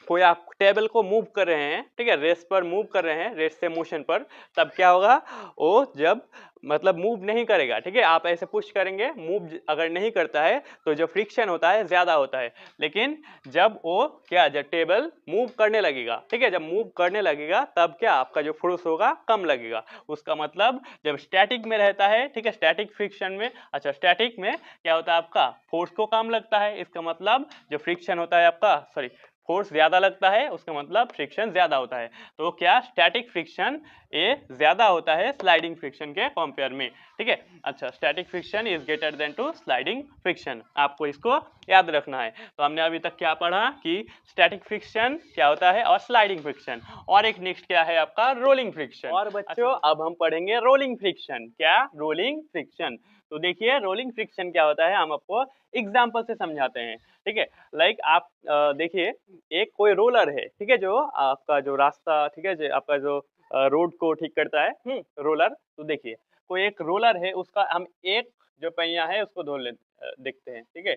Speaker 1: कोई आप टेबल को मूव कर रहे हैं, ठीक है, रेस्ट पर मूव कर रहे हैं, रेस्ट से मोशन पर, तब क्या होगा, वो जब मतलब मूव नहीं करेगा, ठीक है, आप ऐसे पुश करेंगे, मूव अगर नहीं करता है तो जो फ्रिक्शन होता है ज्यादा होता है। लेकिन जब वो क्या, जब टेबल मूव करने लगेगा, ठीक है, जब मूव करने लगेगा तब क्या आपका जो फोर्स होगा कम लगेगा। उसका मतलब जब स्टैटिक में रहता है, ठीक है, स्टैटिक फ्रिक्शन में, अच्छा स्टैटिक में क्या होता है, आपका फोर्स को कम लगता है। इसका मतलब जो फ्रिक्शन होता है आपका, सॉरी, फोर्स ज्यादा लगता है, उसका मतलब फ्रिक्शन ज्यादा होता है। तो क्या, स्टैटिक फ्रिक्शन ये ज्यादा होता है स्लाइडिंग फ्रिक्शन के कंपेयर में, ठीक है। अच्छा, static friction is greater than to sliding friction, आपको इसको याद रखना है। तो हमने अभी तक क्या पढ़ा कि स्टैटिक फ्रिक्शन क्या होता है और स्लाइडिंग फ्रिक्शन, और एक नेक्स्ट क्या है आपका, रोलिंग फ्रिक्शन। और बच्चों अब हम पढ़ेंगे रोलिंग फ्रिक्शन। क्या, रोलिंग फ्रिक्शन। तो देखिए रोलिंग फ्रिक्शन क्या होता है, हम आपको एग्जांपल से समझाते हैं, ठीक है। लाइक आप देखिए एक कोई रोलर है, ठीक है, जो आपका जो रास्ता, ठीक है, जो आपका जो रोड को ठीक करता है, रोलर। तो देखिए कोई एक रोलर है, उसका हम एक जो पहिया है उसको देखते हैं, ठीक है,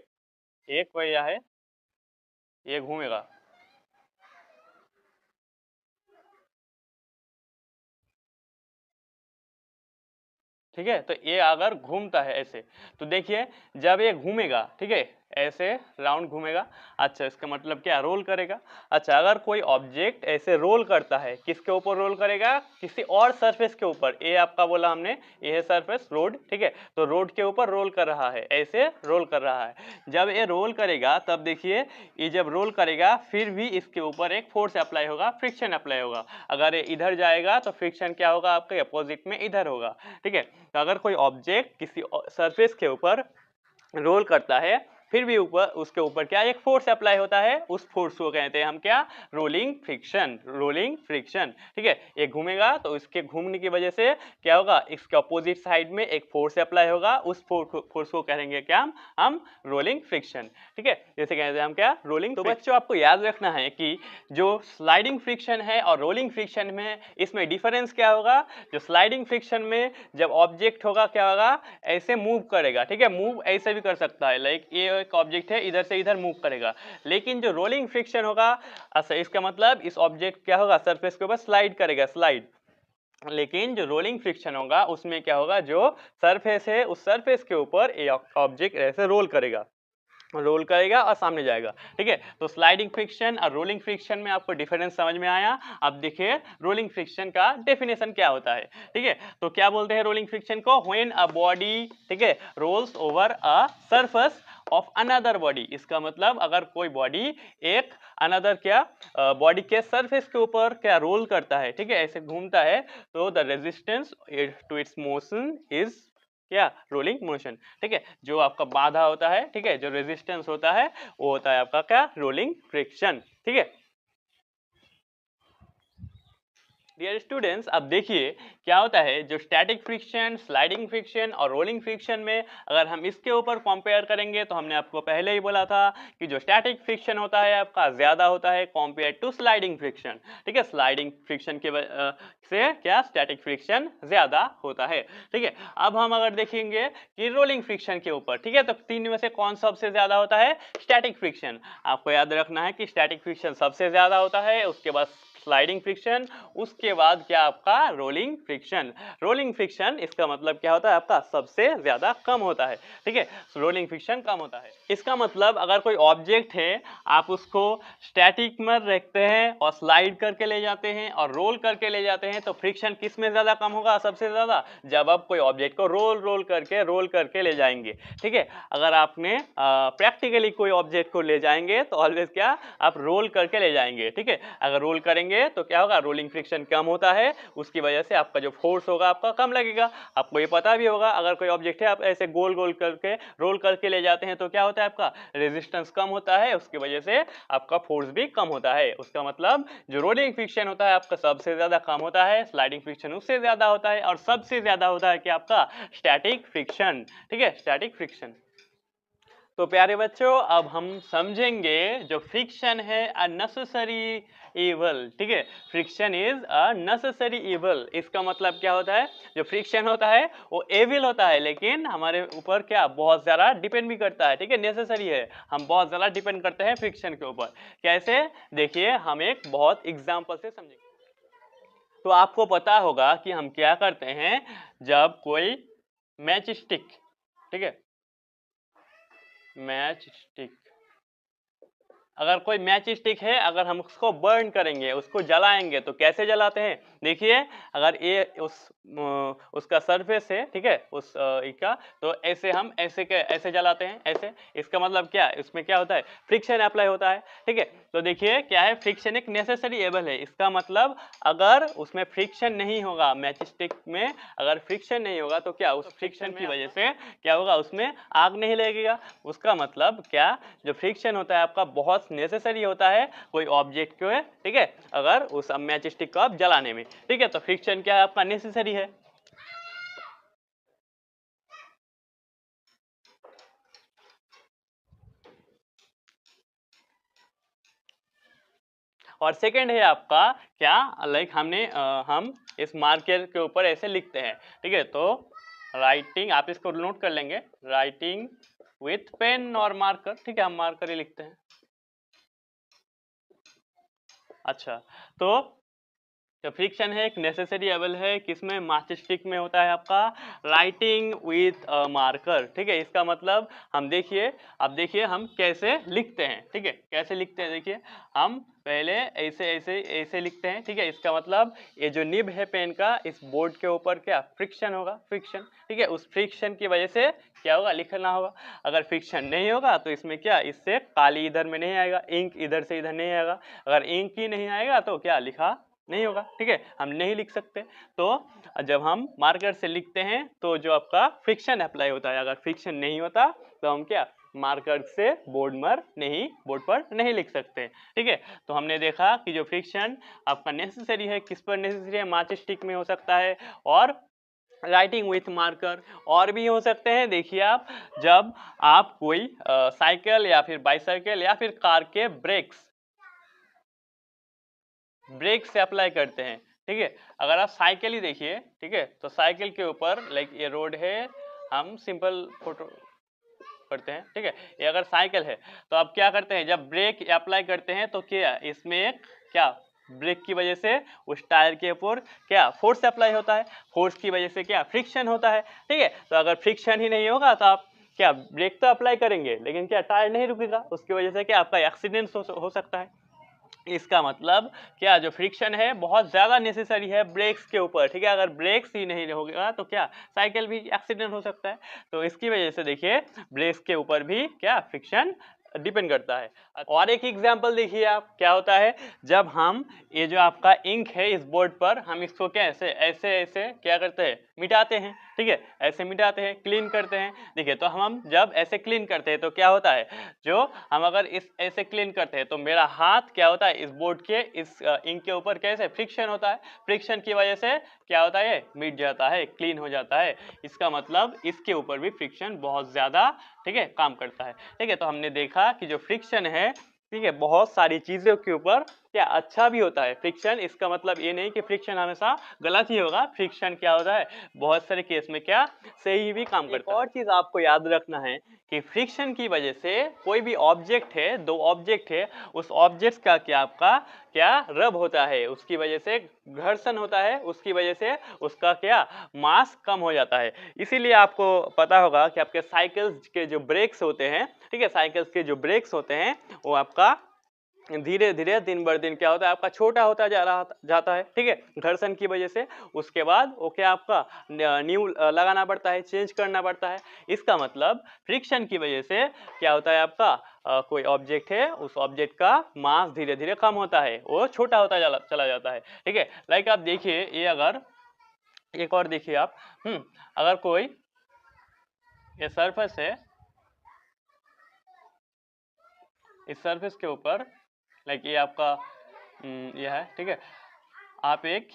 Speaker 1: एक पहिया है, ये घूमेगा, ठीक है। तो ये अगर घूमता है ऐसे, तो देखिए जब ये घूमेगा, ठीक है, ऐसे राउंड घूमेगा, अच्छा इसका मतलब क्या, रोल करेगा। अच्छा, अगर कोई ऑब्जेक्ट ऐसे रोल करता है, किसके ऊपर रोल करेगा, किसी और सरफेस के ऊपर, ये आपका बोला हमने, ये है सरफेस रोड, ठीक है, तो रोड के ऊपर रोल कर रहा है, ऐसे रोल कर रहा है। जब ये रोल करेगा तब देखिए, ये जब रोल करेगा फिर भी इसके ऊपर एक फोर्स अप्लाई होगा, फ्रिक्शन अप्लाई होगा। अगर ये इधर जाएगा तो फ्रिक्शन क्या होगा, आपके अपोजिट में इधर होगा, ठीक है। तो अगर कोई ऑब्जेक्ट किसी सरफेस के ऊपर रोल करता है, फिर भी ऊपर उसके ऊपर क्या एक फोर्स अप्लाई होता है, उस फोर्स को कहते हैं हम क्या, रोलिंग फ्रिक्शन, रोलिंग फ्रिक्शन। ठीक है, ये घूमेगा तो इसके घूमने की वजह से क्या होगा, इसके अपोजिट साइड में एक फोर्स अप्लाई होगा, उस फोर्स को कहेंगे क्या, हम रोलिंग फ्रिक्शन। ठीक है, जैसे कहते हैं हम क्या, रोलिंग। तो बच्चों आपको याद रखना है कि जो स्लाइडिंग फ्रिक्शन है और रोलिंग फ्रिक्शन में इसमें डिफरेंस क्या होगा। जो स्लाइडिंग फ्रिक्शन में जब ऑब्जेक्ट होगा क्या होगा, ऐसे मूव करेगा। ठीक है, मूव ऐसे भी कर सकता है, लाइक ये एक ऑब्जेक्ट है इधर से इधर मूव करेगा। लेकिन जो रोलिंग फ्रिक्शन होगा, अच्छा इसका मतलब इस ऑब्जेक्ट क्या होगा, सरफेस के ऊपर स्लाइड करेगा, स्लाइड। लेकिन जो रोलिंग फ्रिक्शन होगा उसमें क्या होगा, जो सरफेस है उस सरफेस के ऊपर एक ऑब्जेक्ट ऐसे रोल करेगा, रोल करेगा और सामने जाएगा। ठीक है, तो स्लाइडिंग फ्रिक्शन और रोलिंग फ्रिक्शन में आपको डिफरेंस समझ में आया। अब देखिए रोलिंग फ्रिक्शन का डेफिनेशन क्या होता है। ठीक है, तो क्या बोलते हैं रोलिंग फ्रिक्शन को, व्हेन अ बॉडी, ठीक है, rolls over a surface of another body. इसका मतलब अगर कोई बॉडी एक अनदर क्या बॉडी के सरफेस के ऊपर क्या रोल करता है, ठीक है, ऐसे घूमता है, तो the resistance to its motion is क्या, रोलिंग मोशन। ठीक है, जो आपका बाधा होता है, ठीक है, जो रेजिस्टेंस होता है वो होता है आपका क्या, रोलिंग फ्रिक्शन। ठीक है डियर स्टूडेंट्स, अब देखिए क्या होता है, जो स्टैटिक फ्रिक्शन, स्लाइडिंग फ्रिक्शन और रोलिंग फ्रिक्शन में अगर हम इसके ऊपर कंपेयर करेंगे तो हमने आपको पहले ही बोला था कि जो स्टैटिक फ्रिक्शन होता है आपका ज्यादा होता है कंपेयर टू स्लाइडिंग फ्रिक्शन। ठीक है, स्लाइडिंग फ्रिक्शन के से क्या, स्टैटिक फ्रिक्शन ज्यादा होता है। ठीक है, अब हम अगर देखेंगे कि रोलिंग फ्रिक्शन के ऊपर, ठीक है, तो तीन में से कौन सबसे ज्यादा होता है, स्टैटिक फ्रिक्शन। आपको याद रखना है कि स्टैटिक फ्रिक्शन सबसे ज्यादा होता है, उसके बाद स्लाइडिंग फ्रिक्शन, उसके बाद क्या आपका रोलिंग फ्रिक्शन। रोलिंग फ्रिक्शन इसका मतलब क्या होता है, आपका सबसे ज्यादा कम होता है। ठीक है, रोलिंग फ्रिक्शन कम होता है। इसका मतलब अगर कोई ऑब्जेक्ट है, आप उसको स्टैटिक में रखते हैं और स्लाइड करके ले जाते हैं और रोल करके ले जाते हैं, तो फ्रिक्शन किस में ज्यादा कम होगा, सबसे ज्यादा जब आप कोई ऑब्जेक्ट को रोल करके ले जाएंगे। ठीक है, अगर आपने प्रैक्टिकली कोई ऑब्जेक्ट को ले जाएंगे तो ऑलवेज क्या, आप रोल करके ले जाएंगे। ठीक है, अगर रोल करेंगे तो क्या होगा, रोलिंग फ्रिक्शन कम होता है, उसकी वजह से आपका जो फोर्स होगा आपका कम लगेगा। आपको ये पता भी होगा, अगर कोई ऑब्जेक्ट है आप ऐसे गोल गोल करके रोल करके ले जाते हैं तो क्या होता है, आपका रेजिस्टेंस कम होता है, उसकी वजह से आपका फोर्स भी कम होता है। उसका मतलब जो रोलिंग फ्रिक्शन होता है आपका सबसे ज्यादा कम होता है, स्लाइडिंग फ्रिक्शन उससे ज्यादा होता है, और सबसे ज्यादा होता है कि आपका स्टैटिक फ्रिक्शन। ठीक है, स्टैटिक फ्रिक्शन। तो प्यारे बच्चों, अब हम समझेंगे जो फ्रिक्शन है अ नेसेसरी इवल। ठीक है, friction is a necessary evil. इसका मतलब क्या होता है, जो फ्रिक्शन होता है वो एविल होता है, लेकिन हमारे ऊपर क्या बहुत ज्यादा डिपेंड भी करता है। ठीक है, नेसेसरी है, हम बहुत ज्यादा डिपेंड करते हैं फ्रिक्शन के ऊपर। कैसे, देखिए हम एक बहुत एग्जाम्पल से समझेंगे। तो आपको पता होगा कि हम क्या करते हैं, जब कोई मैच स्टिक, ठीक है, मैच स्टिक, अगर कोई मैच स्टिक है, अगर हम उसको बर्न करेंगे, उसको जलाएंगे, तो कैसे जलाते हैं, देखिए अगर ये उसका सरफेस है, ठीक है, उस का, तो ऐसे हम ऐसे जलाते हैं, ऐसे। इसका मतलब क्या है, इसमें क्या होता है, फ्रिक्शन अप्लाई होता है। ठीक है, तो देखिए क्या है, फ्रिक्शन एक नेसेसरी एबल है। इसका मतलब अगर उसमें फ्रिक्शन नहीं होगा, मैच स्टिक में अगर फ्रिक्शन नहीं होगा तो क्या, उस फ्रिक्शन की वजह से क्या होगा, उसमें आग नहीं लगेगा। उसका मतलब क्या, जो फ्रिक्शन होता है आपका बहुत नेसेसरी होता है कोई ऑब्जेक्ट को, ठीक है, अगर उस मैच स्टिक को आप जलाने में। ठीक है, तो फ्रिक्शन क्या है, आपका नेसेसरी है। और सेकंड है आपका क्या, लाइक हम इस मार्कर के ऊपर ऐसे लिखते हैं। ठीक है, तो राइटिंग, आप इसको नोट कर लेंगे, राइटिंग विथ पेन और मार्कर। ठीक है, हम मार्कर ही लिखते हैं। अच्छा, तो जो फ्रिक्शन है एक नेसेसरी एबल है, किसमें, मैच स्टिक में होता है आपका राइटिंग विथ मार्कर। ठीक है, इसका मतलब हम देखिए, अब देखिए हम कैसे लिखते हैं। ठीक है, कैसे लिखते हैं, देखिए हम पहले ऐसे ऐसे ऐसे लिखते हैं। ठीक है, इसका मतलब ये जो निब है पेन का, इस बोर्ड के ऊपर क्या फ्रिक्शन होगा, फ्रिक्शन। ठीक है, उस फ्रिक्शन की वजह से क्या होगा, लिखना होगा। अगर फ्रिक्शन नहीं होगा तो इसमें क्या, इससे काली इधर में नहीं आएगा, इंक इधर से इधर नहीं आएगा। अगर इंक ही नहीं आएगा तो क्या, लिखा नहीं होगा। ठीक है, हम नहीं लिख सकते। तो जब हम मार्कर से लिखते हैं तो जो आपका फ्रिक्शन अप्लाई होता है, अगर फ्रिक्शन नहीं होता तो हम क्या मार्कर से बोर्ड पर नहीं लिख सकते। ठीक है, तो हमने देखा कि जो फ्रिक्शन आपका नेसेसरी है, किस पर नेसेसरी है, माच स्टिक में हो सकता है, और राइटिंग विथ मार्कर, और भी हो सकते हैं। देखिए आप, जब आप कोई साइकिल या फिर बाइसाइकिल या फिर कार के ब्रेक से अप्लाई करते हैं। ठीक है, अगर आप साइकिल ही देखिए, ठीक है, तो साइकिल के ऊपर लाइक ये रोड है, हम सिंपल फोटो करते हैं। ठीक है, ये अगर साइकिल है तो आप क्या करते हैं, जब ब्रेक अप्लाई करते हैं तो क्या इसमें एक क्या ब्रेक की वजह से उस टायर के ऊपर क्या फोर्स अप्लाई होता है, फोर्स की वजह से क्या फ्रिक्शन होता है। ठीक है, तो अगर फ्रिक्शन ही नहीं होगा तो आप क्या ब्रेक तो अप्लाई करेंगे लेकिन क्या टायर नहीं रुकेगा, उसकी वजह से क्या आपका एक्सीडेंट हो सकता है। इसका मतलब क्या जो फ्रिक्शन है बहुत ज़्यादा नेसेसरी है ब्रेक्स के ऊपर। ठीक है, अगर ब्रेक्स ही नहीं होगा तो क्या साइकिल भी एक्सीडेंट हो सकता है। तो इसकी वजह से देखिए ब्रेक्स के ऊपर भी क्या फ्रिक्शन डिपेंड करता है। और एक एग्जांपल देखिए आप, क्या होता है जब हम ये जो आपका इंक है इस बोर्ड पर, हम इसको क्या ऐसे ऐसे ऐसे क्या करते हैं, मिटाते हैं। ठीक है, ऐसे मिटाते हैं, क्लीन करते हैं। देखिए, तो हम जब ऐसे क्लीन करते हैं तो क्या होता है, जो हम अगर इस ऐसे क्लीन करते हैं तो मेरा हाथ क्या होता है इस बोर्ड के इस इंक के ऊपर कैसे फ्रिक्शन होता है, फ्रिक्शन की वजह से क्या होता है, मिट जाता है, क्लीन हो जाता है। इसका मतलब इसके ऊपर भी फ्रिक्शन बहुत ज्यादा, ठीक है, काम करता है। ठीक है, तो हमने देखा कि जो फ्रिक्शन है, ठीक है, बहुत सारी चीजों के ऊपर क्या अच्छा भी होता है फ्रिक्शन। इसका मतलब ये नहीं कि फ्रिक्शन हमेशा गलत ही होगा, फ्रिक्शन क्या होता है बहुत सारे केस में क्या सही भी काम करता है। और चीज आपको याद रखना है कि फ्रिक्शन की वजह से कोई भी ऑब्जेक्ट है, दो ऑब्जेक्ट है, उस ऑब्जेक्ट का क्या आपका क्या रब होता है, उसकी वजह से घर्षण होता है, उसकी वजह से उसका क्या मास कम हो जाता है। इसीलिए आपको पता होगा कि आपके साइकिल्स के जो ब्रेक्स होते हैं, ठीक है, साइकिल्स के जो ब्रेक्स होते हैं वो आपका धीरे धीरे दिन बर दिन क्या होता है आपका छोटा होता जाता है। ठीक है, घर्षण की वजह से उसके बाद वो क्या आपका न्यू लगाना पड़ता है, चेंज करना पड़ता है। इसका मतलब फ्रिक्शन की वजह से क्या होता है आपका कोई ऑब्जेक्ट है, उस ऑब्जेक्ट का मास धीरे धीरे कम होता है, वो छोटा होता चला जाता है। ठीक है, लाइक आप देखिए, ये अगर एक और देखिए आप, अगर कोई ये सरफेस है, इस सरफेस के ऊपर लाइक ये आपका ये है, ठीक है, आप एक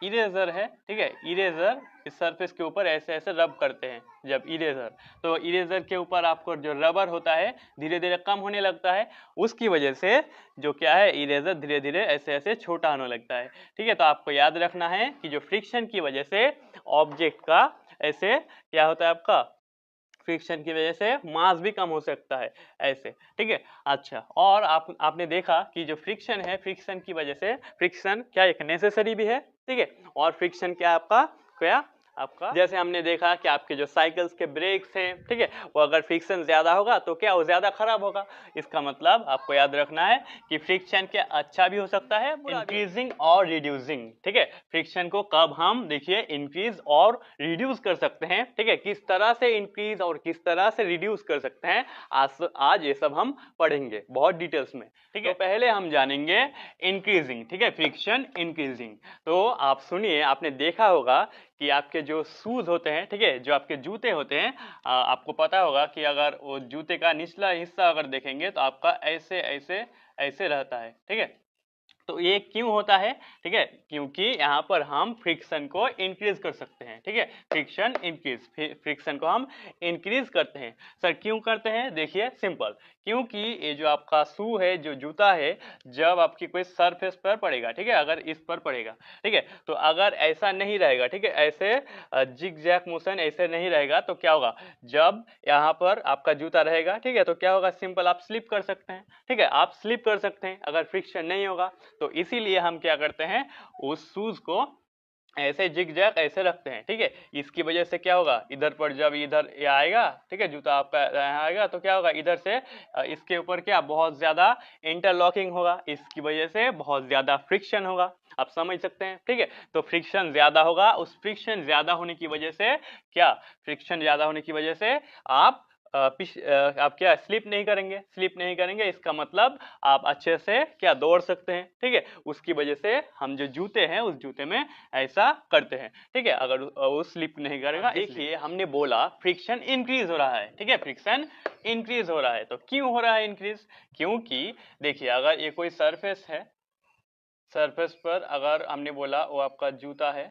Speaker 1: इरेजर है, ठीक है, इरेजर इस सरफेस के ऊपर ऐसे ऐसे रब करते हैं जब इरेजर, तो इरेजर के ऊपर आपको जो रबर होता है धीरे धीरे कम होने लगता है, उसकी वजह से जो क्या है इरेजर धीरे धीरे ऐसे ऐसे छोटा होने लगता है। ठीक है, तो आपको याद रखना है कि जो फ्रिक्शन की वजह से ऑब्जेक्ट का ऐसे क्या होता है आपका फ्रिक्शन की वजह से मास भी कम हो सकता है ऐसे। ठीक है, अच्छा, और आपने देखा कि जो फ्रिक्शन है, फ्रिक्शन की वजह से फ्रिक्शन क्या एक नेसेसरी भी है। ठीक है, और फ्रिक्शन क्या आपका क्या आपका जैसे हमने देखा कि आपके जो साइकिल्स के ब्रेक्स हैं, ठीक है, वो अगर फ्रिक्शन ज्यादा होगा तो क्या वो ज्यादा खराब होगा। इसका मतलब आपको याद रखना है कि फ्रिक्शन क्या अच्छा भी हो सकता है, इंक्रीजिंग और रिड्यूसिंग। ठीक है, फ्रिक्शन को कब हम देखिए इंक्रीज और रिड्यूस कर सकते हैं, ठीक है, किस तरह से इंक्रीज और किस तरह से रिड्यूस कर सकते हैं, आज ये सब हम पढ़ेंगे बहुत डिटेल्स में। ठीक है, तो पहले हम जानेंगे इंक्रीजिंग। ठीक है, फ्रिक्शन इंक्रीजिंग। तो आप सुनिए, आपने देखा होगा कि आपके जो शूज होते हैं, ठीक है, जो आपके जूते होते हैं, आपको पता होगा कि अगर वो जूते का निचला हिस्सा अगर देखेंगे तो आपका ऐसे ऐसे ऐसे रहता है। ठीक है, तो ये क्यों होता है, ठीक है, क्योंकि यहाँ पर हम फ्रिक्शन को इंक्रीज कर सकते हैं। ठीक है, फ्रिक्शन इंक्रीज, फ्रिक्शन को हम इंक्रीज करते हैं। सर क्यों करते हैं, देखिए सिंपल, क्योंकि ये जो आपका शू है, जो जूता है, जब आपकी कोई सरफेस पर पड़ेगा, ठीक है, अगर इस पर पड़ेगा, ठीक है, तो अगर ऐसा नहीं रहेगा, ठीक है, ऐसे जिग जैक मोशन ऐसे नहीं रहेगा तो क्या होगा, जब यहाँ पर आपका जूता रहेगा, ठीक है, तो क्या होगा, सिंपल आप स्लिप कर सकते हैं। ठीक है, आप स्लिप कर सकते हैं अगर फ्रिक्शन नहीं होगा। तो इसीलिए हम क्या करते हैं, उस शूज को ऐसे जिग-जैग ऐसे रखते हैं। ठीक है, इसकी वजह से क्या होगा, इधर पर जब इधर ये आएगा, ठीक है, जूता आपका यहाँ आएगा तो क्या होगा, इधर से इसके ऊपर क्या बहुत ज्यादा इंटरलॉकिंग होगा, इसकी वजह से बहुत ज्यादा फ्रिक्शन होगा। आप समझ सकते हैं। ठीक है, तो फ्रिक्शन ज्यादा होगा, उस फ्रिक्शन ज्यादा होने की वजह से क्या, फ्रिक्शन ज्यादा होने की वजह से आप आप क्या स्लिप नहीं करेंगे, स्लिप नहीं करेंगे इसका मतलब आप अच्छे से क्या दौड़ सकते हैं, ठीक है। उसकी वजह से हम जो जूते हैं उस जूते में ऐसा करते हैं, ठीक है। अगर वो स्लिप नहीं करेगा, देखिए हमने बोला फ्रिक्शन इंक्रीज हो रहा है, ठीक है, फ्रिक्शन इंक्रीज हो रहा है। तो क्यों हो रहा है इंक्रीज? क्योंकि देखिए अगर ये कोई सरफेस है, सरफेस पर अगर हमने बोला वो आपका जूता है,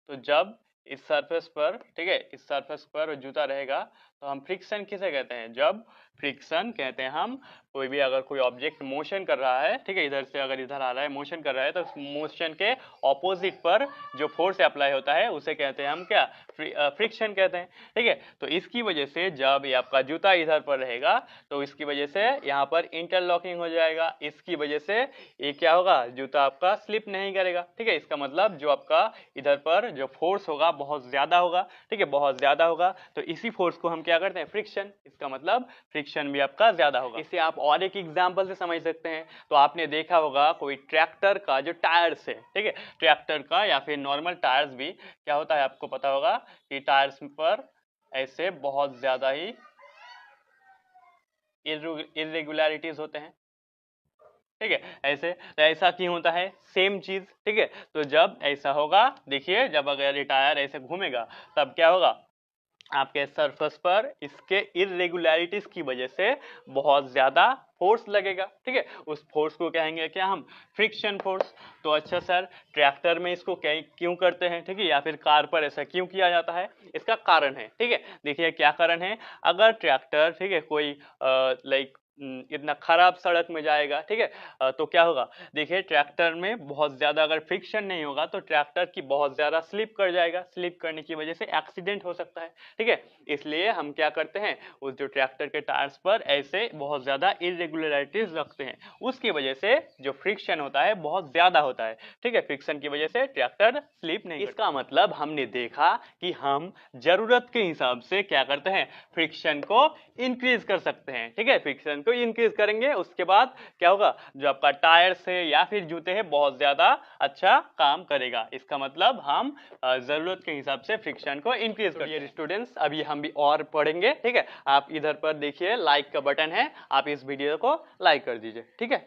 Speaker 1: तो जब इस सरफेस पर, ठीक है, इस सरफेस पर जूता रहेगा तो हम फ्रिक्शन किसे कहते हैं? जब फ्रिक्शन कहते हैं हम कोई भी अगर कोई ऑब्जेक्ट मोशन कर रहा है, ठीक है, इधर से अगर इधर आ रहा है मोशन कर रहा है, तो उस मोशन के ऑपोजिट पर जो फोर्स अप्लाई होता है उसे कहते हैं हम क्या? फ्रिक्शन कहते हैं, ठीक है। तो इसकी वजह से जब ये आपका जूता इधर पर रहेगा तो इसकी वजह से यहाँ पर इंटरलॉकिंग हो जाएगा, इसकी वजह से ये क्या होगा? जूता आपका स्लिप नहीं करेगा, ठीक है। इसका मतलब जो आपका इधर पर जो फोर्स होगा बहुत ज्यादा होगा, ठीक है, बहुत ज्यादा होगा। तो इसी फोर्स को हम क्या करते हैं? फ्रिक्शन। इसका मतलब फ्रिक्शन भी आपका ज्यादा होगा। इसे आप और एक एग्जांपल से समझ सकते हैं। तो आपने देखा होगा कोई ट्रैक्टर का जो टायर्स है, ठीक है, ट्रैक्टर का या फिर नॉर्मल टायर्स भी क्या होता है आपको पता होगा कि टायर्स पर ऐसे बहुत ज्यादा ही इरेगुलरिटीज होते हैं, ठीक है। ऐसे तो ऐसा क्यों होता है? सेम चीज, ठीक है। तो जब ऐसा होगा, देखिए जब अगर ये टायर ऐसे घूमेगा तब क्या होगा? आपके सरफेस पर इसके इरेगुलरिटीज की वजह से बहुत ज्यादा फोर्स लगेगा, ठीक है। उस फोर्स को कहेंगे क्या हम? Friction force. तो अच्छा सर, ट्रैक्टर में इसको क्यों करते हैं, ठीक है, या फिर कार पर ऐसा क्यों किया जाता है? इसका कारण है, ठीक है। देखिए क्या कारण है। अगर ट्रैक्टर, ठीक है, कोई लाइक इतना खराब सड़क में जाएगा, ठीक है, तो क्या होगा? देखिए ट्रैक्टर में बहुत ज्यादा अगर फ्रिक्शन नहीं होगा तो ट्रैक्टर की बहुत ज्यादा स्लिप कर जाएगा, स्लिप करने की वजह से एक्सीडेंट हो सकता है, ठीक है। इसलिए हम क्या करते हैं? उस जो ट्रैक्टर के टायर्स पर ऐसे बहुत ज्यादा इरेगुलरिटीज रखते हैं, उसकी वजह से जो फ्रिक्शन होता है बहुत ज्यादा होता है, ठीक है। फ्रिक्शन की वजह से ट्रैक्टर स्लिप नहीं। इसका मतलब हमने देखा कि हम जरूरत के हिसाब से क्या करते हैं? फ्रिक्शन को इंक्रीज कर सकते हैं, ठीक है। फ्रिक्शन को इंक्रीज करेंगे उसके बाद क्या होगा? जो आपका टायर्स है या फिर जूते हैं बहुत ज्यादा अच्छा काम करेगा। इसका मतलब हम जरूरत के हिसाब से फ्रिक्शन को इंक्रीज कर। डियर स्टूडेंट्स, अभी हम भी और पढ़ेंगे, ठीक है। आप इधर पर देखिए लाइक का बटन है, आप इस वीडियो को लाइक कर दीजिए, ठीक है।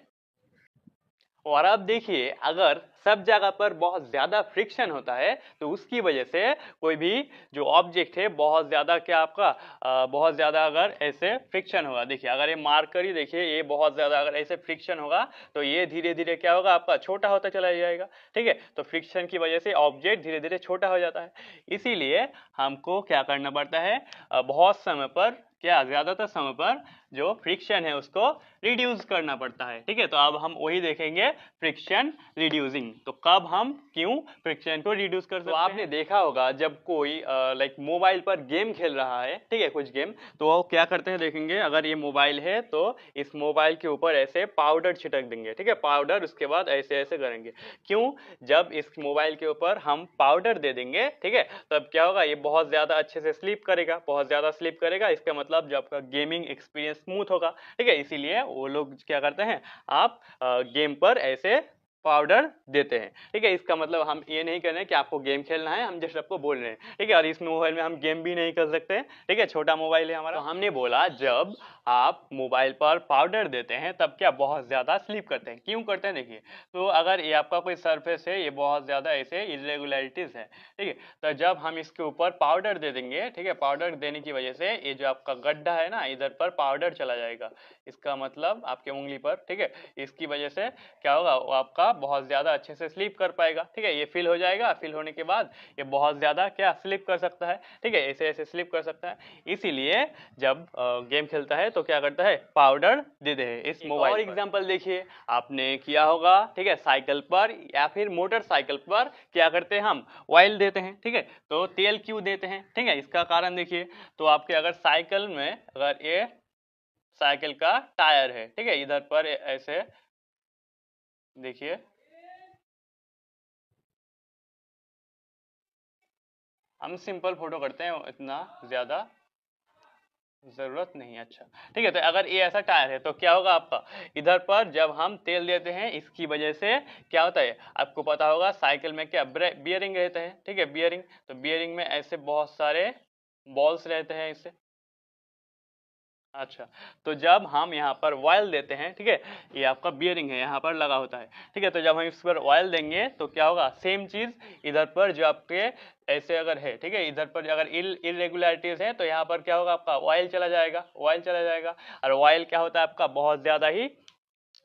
Speaker 1: और अब देखिए अगर सब जगह पर बहुत ज्यादा फ्रिक्शन होता है तो उसकी वजह से कोई भी जो ऑब्जेक्ट है बहुत ज्यादा क्या आपका बहुत ज्यादा अगर ऐसे फ्रिक्शन होगा, देखिए अगर ये मार्कर ही देखिए ये बहुत ज्यादा अगर ऐसे फ्रिक्शन होगा तो ये धीरे धीरे क्या होगा? आपका छोटा होता चला जाएगा, ठीक है। तो फ्रिक्शन की वजह से ऑब्जेक्ट धीरे धीरे छोटा हो जाता है। इसीलिए हमको क्या करना पड़ता है? बहुत समय पर क्या ज्यादातर समय पर जो फ्रिक्शन है उसको रिड्यूस करना पड़ता है, ठीक है। तो अब हम वही देखेंगे फ्रिक्शन रिड्यूसिंग। तो कब हम क्यों फ्रिक्शन को रिड्यूस कर सकते हैं? तो आपने देखा होगा जब कोई लाइक मोबाइल पर गेम खेल रहा है, ठीक है, कुछ गेम, तो वो क्या करते हैं देखेंगे, अगर ये मोबाइल है तो इस मोबाइल के ऊपर ऐसे पाउडर छिटक देंगे, ठीक है, पाउडर, उसके बाद ऐसे ऐसे करेंगे। क्यों? जब इस मोबाइल के ऊपर हम पाउडर दे देंगे, ठीक है, तब क्या होगा? ये बहुत ज्यादा अच्छे से स्लिप करेगा, बहुत ज्यादा स्लिप करेगा। इसका मतलब जो आपका गेमिंग एक्सपीरियंस स्मूथ होगा, ठीक है। इसीलिए वो लोग क्या करते हैं? आप गेम पर ऐसे पाउडर देते हैं, ठीक है। इसका मतलब हम ये नहीं कर रहे हैं कि आपको गेम खेलना है, हम जस्ट आपको बोल रहे हैं, ठीक है। और इस मोबाइल में हम गेम भी नहीं कर सकते, ठीक है, छोटा मोबाइल है हमारा। तो हमने बोला जब आप मोबाइल पर पाउडर देते हैं तब क्या बहुत ज्यादा स्लिप करते हैं। क्यों करते हैं? देखिए, तो अगर ये आपका कोई सरफेस है, ये बहुत ज्यादा ऐसे इरेगुलरिटीज है, ठीक है, तो जब हम इसके ऊपर पाउडर दे देंगे, ठीक है, पाउडर देने की वजह से ये जो आपका गड्ढा है ना, इधर पर पाउडर चला जाएगा, इसका मतलब आपके उंगली पर, ठीक है। इसकी वजह से क्या होगा? वो आपका बहुत ज्यादा अच्छे से स्लिप कर पाएगा, ठीक है। ये फिल हो जाएगा, फिल होने के बाद ये बहुत ज्यादा क्या स्लिप कर सकता है, ठीक है, ऐसे ऐसे स्लिप कर सकता है। इसीलिए जब गेम खेलता है तो क्या करता है? पाउडर देते हैं इस मोबाइल। और एग्जांपल देखिए, आपने किया होगा, ठीक है, साइकिल पर या फिर मोटरसाइकिल पर क्या करते हैं? हम ऑयल देते हैं, ठीक है। तो तेल क्यों देते हैं? ठीक है, इसका कारण देखिए, तो आपके अगर साइकिल में अगर ये साइकिल का टायर है, ठीक है, इधर पर ऐसे देखिए, हम सिंपल फोटो करते हैं, इतना ज्यादा जरूरत नहीं है। अच्छा, ठीक है, तो अगर ये ऐसा टायर है तो क्या होगा आपका? इधर पर जब हम तेल देते हैं इसकी वजह से क्या होता है? आपको पता होगा साइकिल में क्या बियरिंग रहते हैं, ठीक है, बियरिंग। तो बियरिंग में ऐसे बहुत सारे बॉल्स रहते हैं, इससे अच्छा, तो जब हम यहाँ पर ऑयल देते हैं, ठीक है, ये आपका बियरिंग है, यहाँ पर लगा होता है, ठीक है, तो जब हम इस पर ऑयल देंगे तो क्या होगा, सेम चीज इधर पर जो आपके ऐसे अगर है, ठीक है, इधर पर अगर इरेगुलरिटीज है तो यहाँ पर क्या होगा, आपका ऑयल चला जाएगा, ऑयल चला जाएगा। और ऑयल क्या होता है आपका, बहुत ज्यादा ही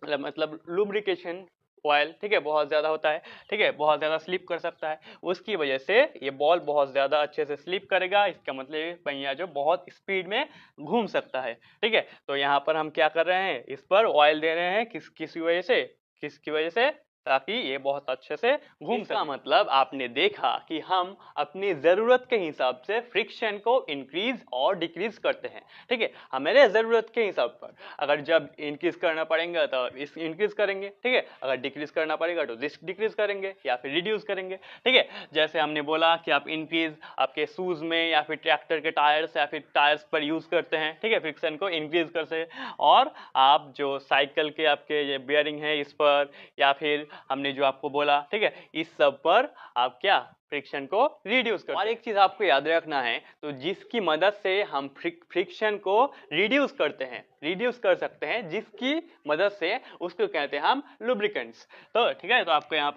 Speaker 1: मतलब लुब्रिकेशन ऑयल, ठीक है, बहुत ज्यादा होता है, ठीक है, बहुत ज्यादा स्लिप कर सकता है, उसकी वजह से ये बॉल बहुत ज्यादा अच्छे से स्लिप करेगा, इसका मतलब ये पहिया जो बहुत स्पीड में घूम सकता है, ठीक है। तो यहाँ पर हम क्या कर रहे हैं, इस पर ऑयल दे रहे हैं, किसकी वजह से, किसकी वजह से, ताकि ये बहुत अच्छे से घूम सके। इसका मतलब आपने देखा कि हम अपनी जरूरत के हिसाब से फ्रिक्शन को इंक्रीज और डिक्रीज करते हैं, ठीक है, हमारे जरूरत के हिसाब पर। अगर जब इंक्रीज करना पड़ेगा तो इस इंक्रीज करेंगे, ठीक है, अगर डिक्रीज करना पड़ेगा तो डिक्रीज करेंगे या फिर रिड्यूस करेंगे, ठीक है। जैसे हमने बोला कि आप इंक्रीज आपके शूज में या फिर ट्रैक्टर के टायर्स या फिर टायर्स पर यूज करते हैं, ठीक है, फ्रिक्शन को इंक्रीज कर से। और आप जो साइकिल के आपके ये बियरिंग है इस पर, या फिर हमने जो आपको बोला, ठीक है, इस सब पर आप क्या, फ्रिक्शन को रिड्यूस करते हैं। और एक चीज आपको याद रखना है, तो जिसकी मदद से हम फ्रिक्शन को रिड्यूस करते हैं, रिड्यूस कर सकते हैं, जिसकी मदद से, उसको कहते हैं हम लुब्रिकेंट्स। तो ठीक है, तो आपको यहाँ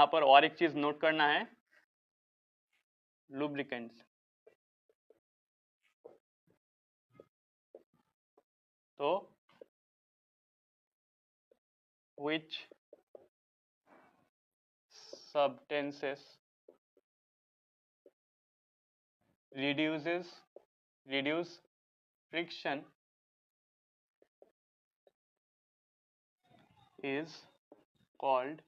Speaker 1: पर और एक चीज नोट करना है, लुब्रिकेंट्स। तो which substances reduce friction is called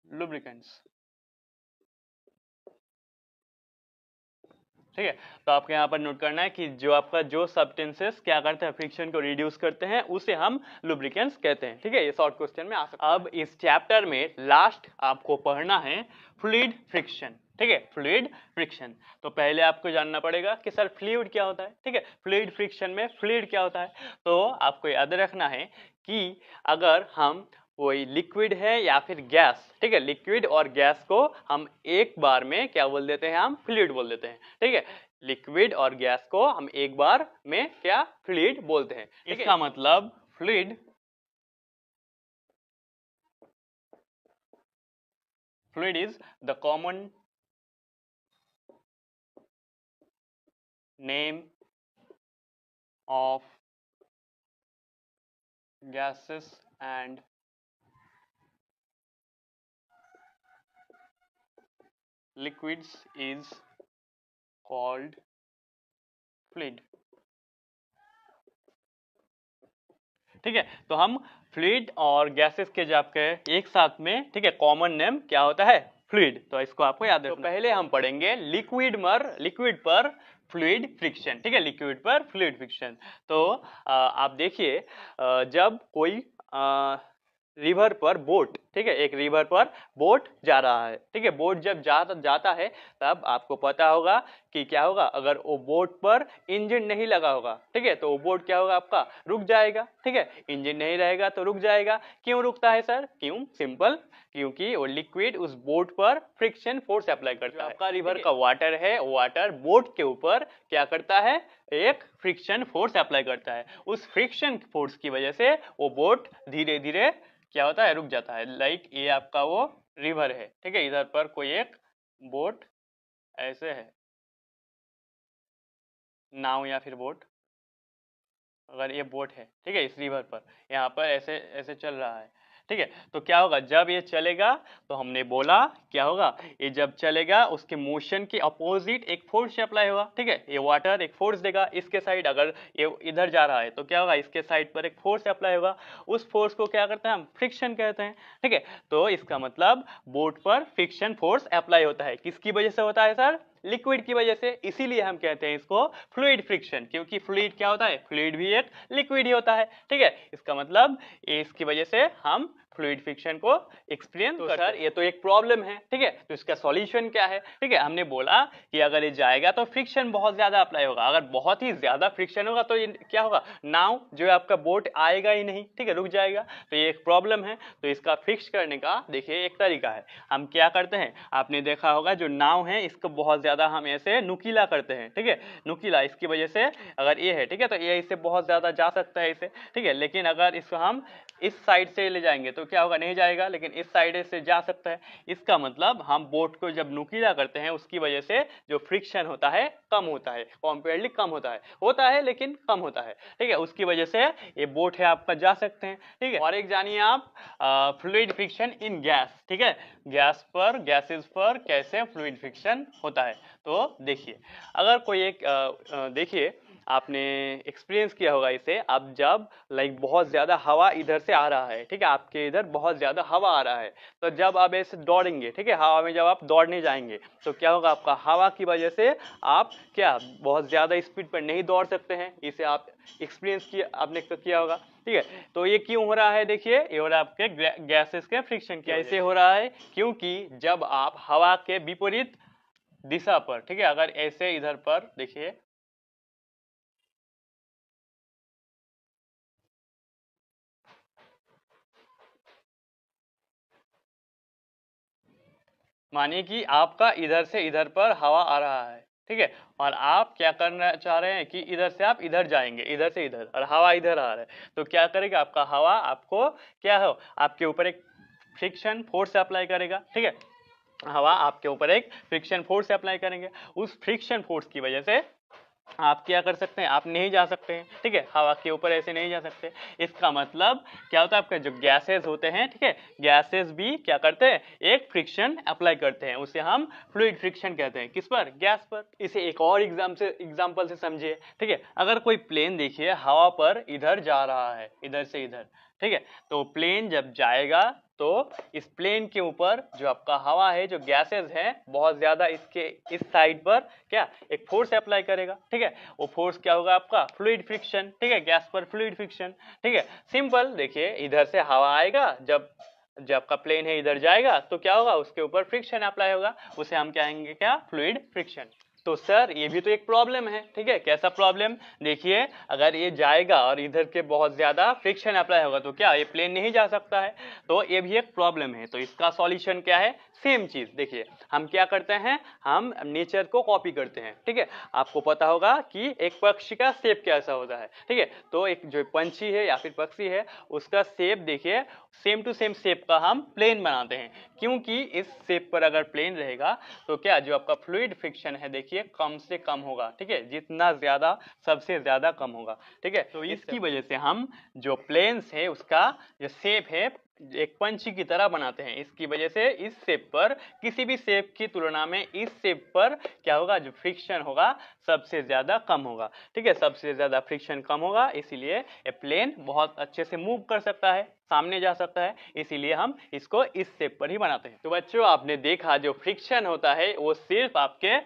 Speaker 1: lubricants, ठीक है। तो आपको यहाँ पर नोट करना है कि जो आपका जो सब्सटेंसेस क्या करते हैं, फ्रिक्शन को रिड्यूस करते हैं, उसे हम लुब्रिकेंट्स कहते हैं, ठीक है, ये शॉर्ट क्वेश्चन में आ सकता है। अब इस चैप्टर में लास्ट आपको पढ़ना है फ्लूइड फ्रिक्शन, ठीक है, फ्लूइड फ्रिक्शन। तो पहले आपको जानना पड़ेगा कि सर फ्लूइड क्या होता है, ठीक है, फ्लूइड फ्रिक्शन में फ्लूइड क्या होता है। तो आपको याद रखना है कि अगर हम कोई लिक्विड है या फिर गैस, ठीक है, लिक्विड और गैस को हम एक बार में क्या बोल देते हैं, हम फ्लूइड बोल देते हैं, ठीक है, लिक्विड और गैस को हम एक बार में क्या, फ्लूइड बोलते हैं। इसका मतलब fluid, fluid is the common name of gases and liquids is called fluid, ठीक है। तो हम फ्लूइड और गैसेस के जो आपके एक साथ में, ठीक है, कॉमन नेम क्या होता है, फ्लूइड। तो इसको आपको याद रखना। तो पहले हम पढ़ेंगे लिक्विड पर फ्लूइड फ्रिक्शन, ठीक है, लिक्विड पर फ्लूइड फ्रिक्शन। तो आप देखिए, जब कोई रिवर पर बोट, ठीक है, एक रिवर पर बोट जा रहा है, ठीक है, बोट जब जाता है तब आपको पता होगा कि क्या होगा, अगर वो बोट पर इंजन नहीं लगा होगा, ठीक है, तो वो बोट क्या होगा, आपका रुक जाएगा, ठीक है, इंजन नहीं रहेगा तो रुक जाएगा। क्यों रुकता है सर, क्यों, सिंपल, क्योंकि वो लिक्विड उस बोट पर फ्रिक्शन फोर्स अप्लाई करता है। आपका रिवर का वाटर है, वाटर बोट के ऊपर क्या करता है, एक फ्रिक्शन फोर्स अप्लाई करता है, उस फ्रिक्शन फोर्स की वजह से वो बोट धीरे धीरे क्या होता है, रुक जाता है। लाइक ये आपका वो रिवर है, ठीक है, इधर पर कोई एक बोट ऐसे है, नाव या फिर बोट, अगर ये बोट है, ठीक है, इस रिवर पर यहाँ पर ऐसे ऐसे चल रहा है, ठीक है, तो क्या होगा, जब ये चलेगा तो हमने बोला क्या होगा, ये जब चलेगा उसके मोशन के अपोजिट एक फोर्स अप्लाई होगा, ठीक है, ये वाटर एक फोर्स देगा इसके साइड, अगर ये इधर जा रहा है तो क्या होगा, इसके साइड पर एक फोर्स अप्लाई होगा, उस फोर्स को क्या करते हैं हम, फ्रिक्शन कहते हैं, ठीक है। तो इसका मतलब बोट पर फ्रिक्शन फोर्स अप्लाई होता है, किसकी वजह से होता है सर, लिक्विड की वजह से, इसीलिए हम कहते हैं इसको फ्लूइड फ्रिक्शन, क्योंकि फ्लूइड क्या होता है, फ्लूइड भी एक लिक्विड ही होता है, ठीक है, इसका मतलब इसकी वजह से हम फ्लूइड फ्रिक्शन को एक्सपीरियंस तो सर ये तो एक प्रॉब्लम है, ठीक है। तो इसका सॉल्यूशन क्या है, ठीक है। हमने बोला कि अगर ये जाएगा तो फ्रिक्शन बहुत ज्यादा अप्लाई होगा, अगर बहुत ही ज्यादा फ्रिक्शन होगा तो ये क्या होगा, नाव जो है आपका बोट आएगा ही नहीं, ठीक है, रुक जाएगा। तो ये एक प्रॉब्लम है। तो इसका फिक्स करने का देखिए एक तरीका है, हम क्या करते हैं, आपने देखा होगा जो नाव है इसको बहुत ज्यादा हम ऐसे नुकीला करते हैं, ठीक है, नुकीला, इसकी वजह से अगर ये है, ठीक है, तो ये इससे बहुत ज्यादा जा सकता है इसे, ठीक है। लेकिन अगर इसको हम इस साइड से ले जाएंगे तो क्या होगा, नहीं जाएगा, लेकिन इस साइड से जा सकता है। इसका मतलब हम बोट को जब नुकीला करते हैं उसकी वजह से जो फ्रिक्शन होता है कम होता है, कॉम्पेरेटिवली कम होता है लेकिन कम होता है, ठीक है। उसकी वजह से ये बोट है आपका जा सकते हैं, ठीक है। और एक जानिए आप फ्लूइड फ्रिक्शन इन गैस, ठीक है, गैसेस पर कैसे फ्लूइड फ्रिक्शन होता है। तो देखिए, अगर कोई एक देखिए आपने एक्सपीरियंस किया होगा इसे, अब जब लाइक बहुत ज्यादा हवा इधर से आ रहा है, ठीक है, आपके इधर बहुत ज्यादा हवा आ रहा है, तो जब आप ऐसे दौड़ेंगे, ठीक है, हवा में जब आप दौड़ने जाएंगे तो क्या होगा, आपका हवा की वजह से आप क्या बहुत ज्यादा स्पीड पर नहीं दौड़ सकते हैं। इसे आप एक्सपीरियंस किया, आपने किया होगा, ठीक है। तो ये क्यों हो रहा है, देखिए ये हो रहा है आपके गैसेस के फ्रिक्शन की वजह से हो रहा है, क्योंकि जब आप हवा के विपरीत दिशा पर, ठीक है, अगर ऐसे इधर पर देखिए, मानिए कि आपका इधर से इधर पर हवा आ रहा है, ठीक है, और आप क्या करना चाह रहे हैं कि इधर से आप इधर जाएंगे, इधर से इधर, और हवा इधर आ रहा है, तो क्या करेगा, आपका हवा आपको क्या हो, आपके ऊपर एक फ्रिक्शन फोर्स अप्लाई करेगा, ठीक है। हवा आपके ऊपर एक फ्रिक्शन फोर्स अप्लाई करेंगे, उस फ्रिक्शन फोर्स की वजह से आप क्या कर सकते हैं, आप नहीं जा सकते हैं, ठीक है, हवा के ऊपर ऐसे नहीं जा सकते। इसका मतलब क्या होता है, आपके जो गैसेस होते हैं, ठीक है, गैसेस भी क्या करते हैं, एक फ्रिक्शन अप्लाई करते हैं, उसे हम फ्लूइड फ्रिक्शन कहते हैं, किस पर, गैस पर। इसे एक और एग्जाम्पल से समझिए, ठीक है। अगर कोई प्लेन देखिए हवा पर इधर जा रहा है, इधर से इधर, ठीक है, तो प्लेन जब जाएगा तो इस प्लेन के ऊपर जो आपका हवा है, जो गैसेस है, बहुत ज्यादा इसके इस साइड पर क्या एक फोर्स अप्लाई करेगा, ठीक है। वो फोर्स क्या होगा, आपका फ्लूइड फ्रिक्शन, ठीक है, गैस पर फ्लूइड फ्रिक्शन, ठीक है। सिंपल, देखिए इधर से हवा आएगा, जब जब आपका प्लेन है इधर जाएगा तो क्या होगा, उसके ऊपर फ्रिक्शन अप्लाई होगा, उसे हम कहेंगे क्या, फ्लूइड फ्रिक्शन। तो सर ये भी तो एक प्रॉब्लम है, ठीक है, कैसा प्रॉब्लम, देखिए अगर ये जाएगा और इधर के बहुत ज्यादा फ्रिक्शन अप्लाई होगा तो क्या ये प्लेन नहीं जा सकता है, तो ये भी एक प्रॉब्लम है। तो इसका सॉल्यूशन क्या है, सेम चीज, देखिए हम क्या करते हैं, हम नेचर को कॉपी करते हैं, ठीक है। आपको पता होगा कि एक पक्षी का शेप कैसा होता है, ठीक है, तो एक जो पंछी है या फिर पक्षी है उसका शेप देखिए सेम टू सेम शेप का हम प्लेन बनाते हैं, क्योंकि इस शेप पर अगर प्लेन रहेगा तो क्या जो आपका फ्लूइड फ्रिक्शन है देखिए कम से कम होगा, ठीक है, जितना ज्यादा सबसे ज्यादा कम होगा, ठीक है। तो इसकी वजह से हम जो प्लेन्स है उसका जो शेप है एक पंछी की तरह बनाते हैं। इसकी वजह से इस शेप पर किसी भी शेप की तुलना में इस शेप पर क्या होगा, जो फ्रिक्शन होगा सबसे ज्यादा कम होगा, ठीक है, सबसे ज्यादा फ्रिक्शन कम होगा, इसीलिए ये प्लेन बहुत अच्छे से मूव कर सकता है, सामने जा सकता है, इसीलिए हम इसको इस शेप पर ही बनाते हैं। तो बच्चों आपने देखा जो फ्रिक्शन होता है वो सिर्फ आपके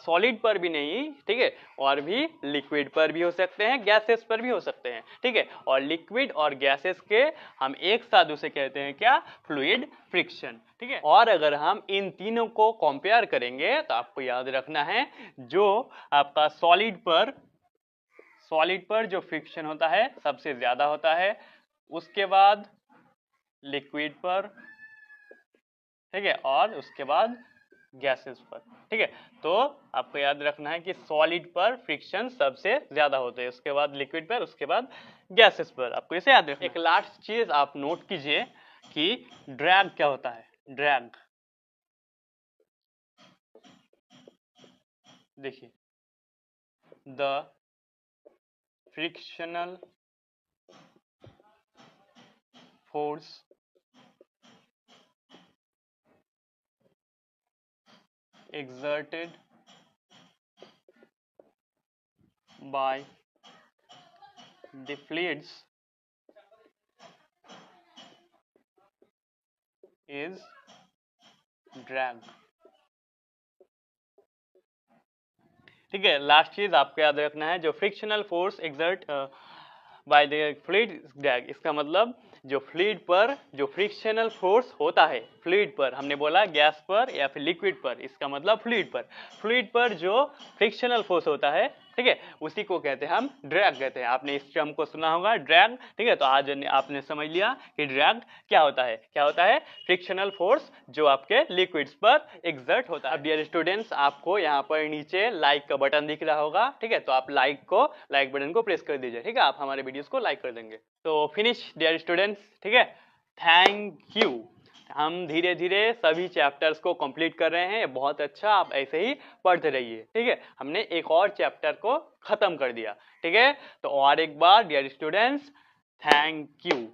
Speaker 1: सॉलिड पर भी नहीं, ठीक है, और भी लिक्विड पर भी हो सकते हैं, गैसेस पर भी हो सकते हैं, ठीक है। और लिक्विड और गैसेस के हम एक साथ उसे कहते हैं क्या, फ्लूइड फ्रिक्शन, ठीक है। और अगर हम इन तीनों को कंपेयर करेंगे तो आपको याद रखना है, जो आपका सॉलिड पर जो फ्रिक्शन होता है सबसे ज्यादा होता है, उसके बाद लिक्विड पर, ठीक है, और उसके बाद गैसेस पर, ठीक है। तो आपको याद रखना है कि सॉलिड पर फ्रिक्शन सबसे ज्यादा होते हैं, उसके बाद लिक्विड पर, उसके बाद गैसेस पर, आपको इसे याद रखना है। एक लास्ट चीज आप नोट कीजिए कि ड्रैग क्या होता है, ड्रैग देखिए, the frictional force exerted by the fluids is drag, ठीक है। लास्ट चीज आपको याद रखना है, जो frictional force exert by the fluid drag, इसका मतलब जो फ्लूइड पर जो फ्रिक्शनल फोर्स होता है, फ्लूइड पर, हमने बोला गैस पर या फिर लिक्विड पर, इसका मतलब फ्लूइड पर जो फ्रिक्शनल फोर्स होता है, ठीक है, उसी को कहते हैं हम ड्रैग कहते हैं। आपने इस टर्म को सुना होगा ड्रैग, ठीक है। तो आज आपने समझ लिया कि ड्रैग क्या होता है, फ्रिक्शनल फोर्स जो आपके लिक्विड्स पर एग्जर्ट होता है। अब डियर स्टूडेंट्स, आपको यहाँ पर नीचे लाइक का बटन दिख रहा होगा, ठीक है, तो आप लाइक बटन को प्रेस कर दीजिए, ठीक है, आप हमारे वीडियोस को लाइक कर देंगे। तो फिनिश डियर स्टूडेंट्स, ठीक है, थैंक यू। हम धीरे धीरे सभी चैप्टर्स को कंप्लीट कर रहे हैं, बहुत अच्छा, आप ऐसे ही पढ़ते रहिए, ठीक है। हमने एक और चैप्टर को खत्म कर दिया, ठीक है। तो और एक बार डियर स्टूडेंट्स, थैंक यू।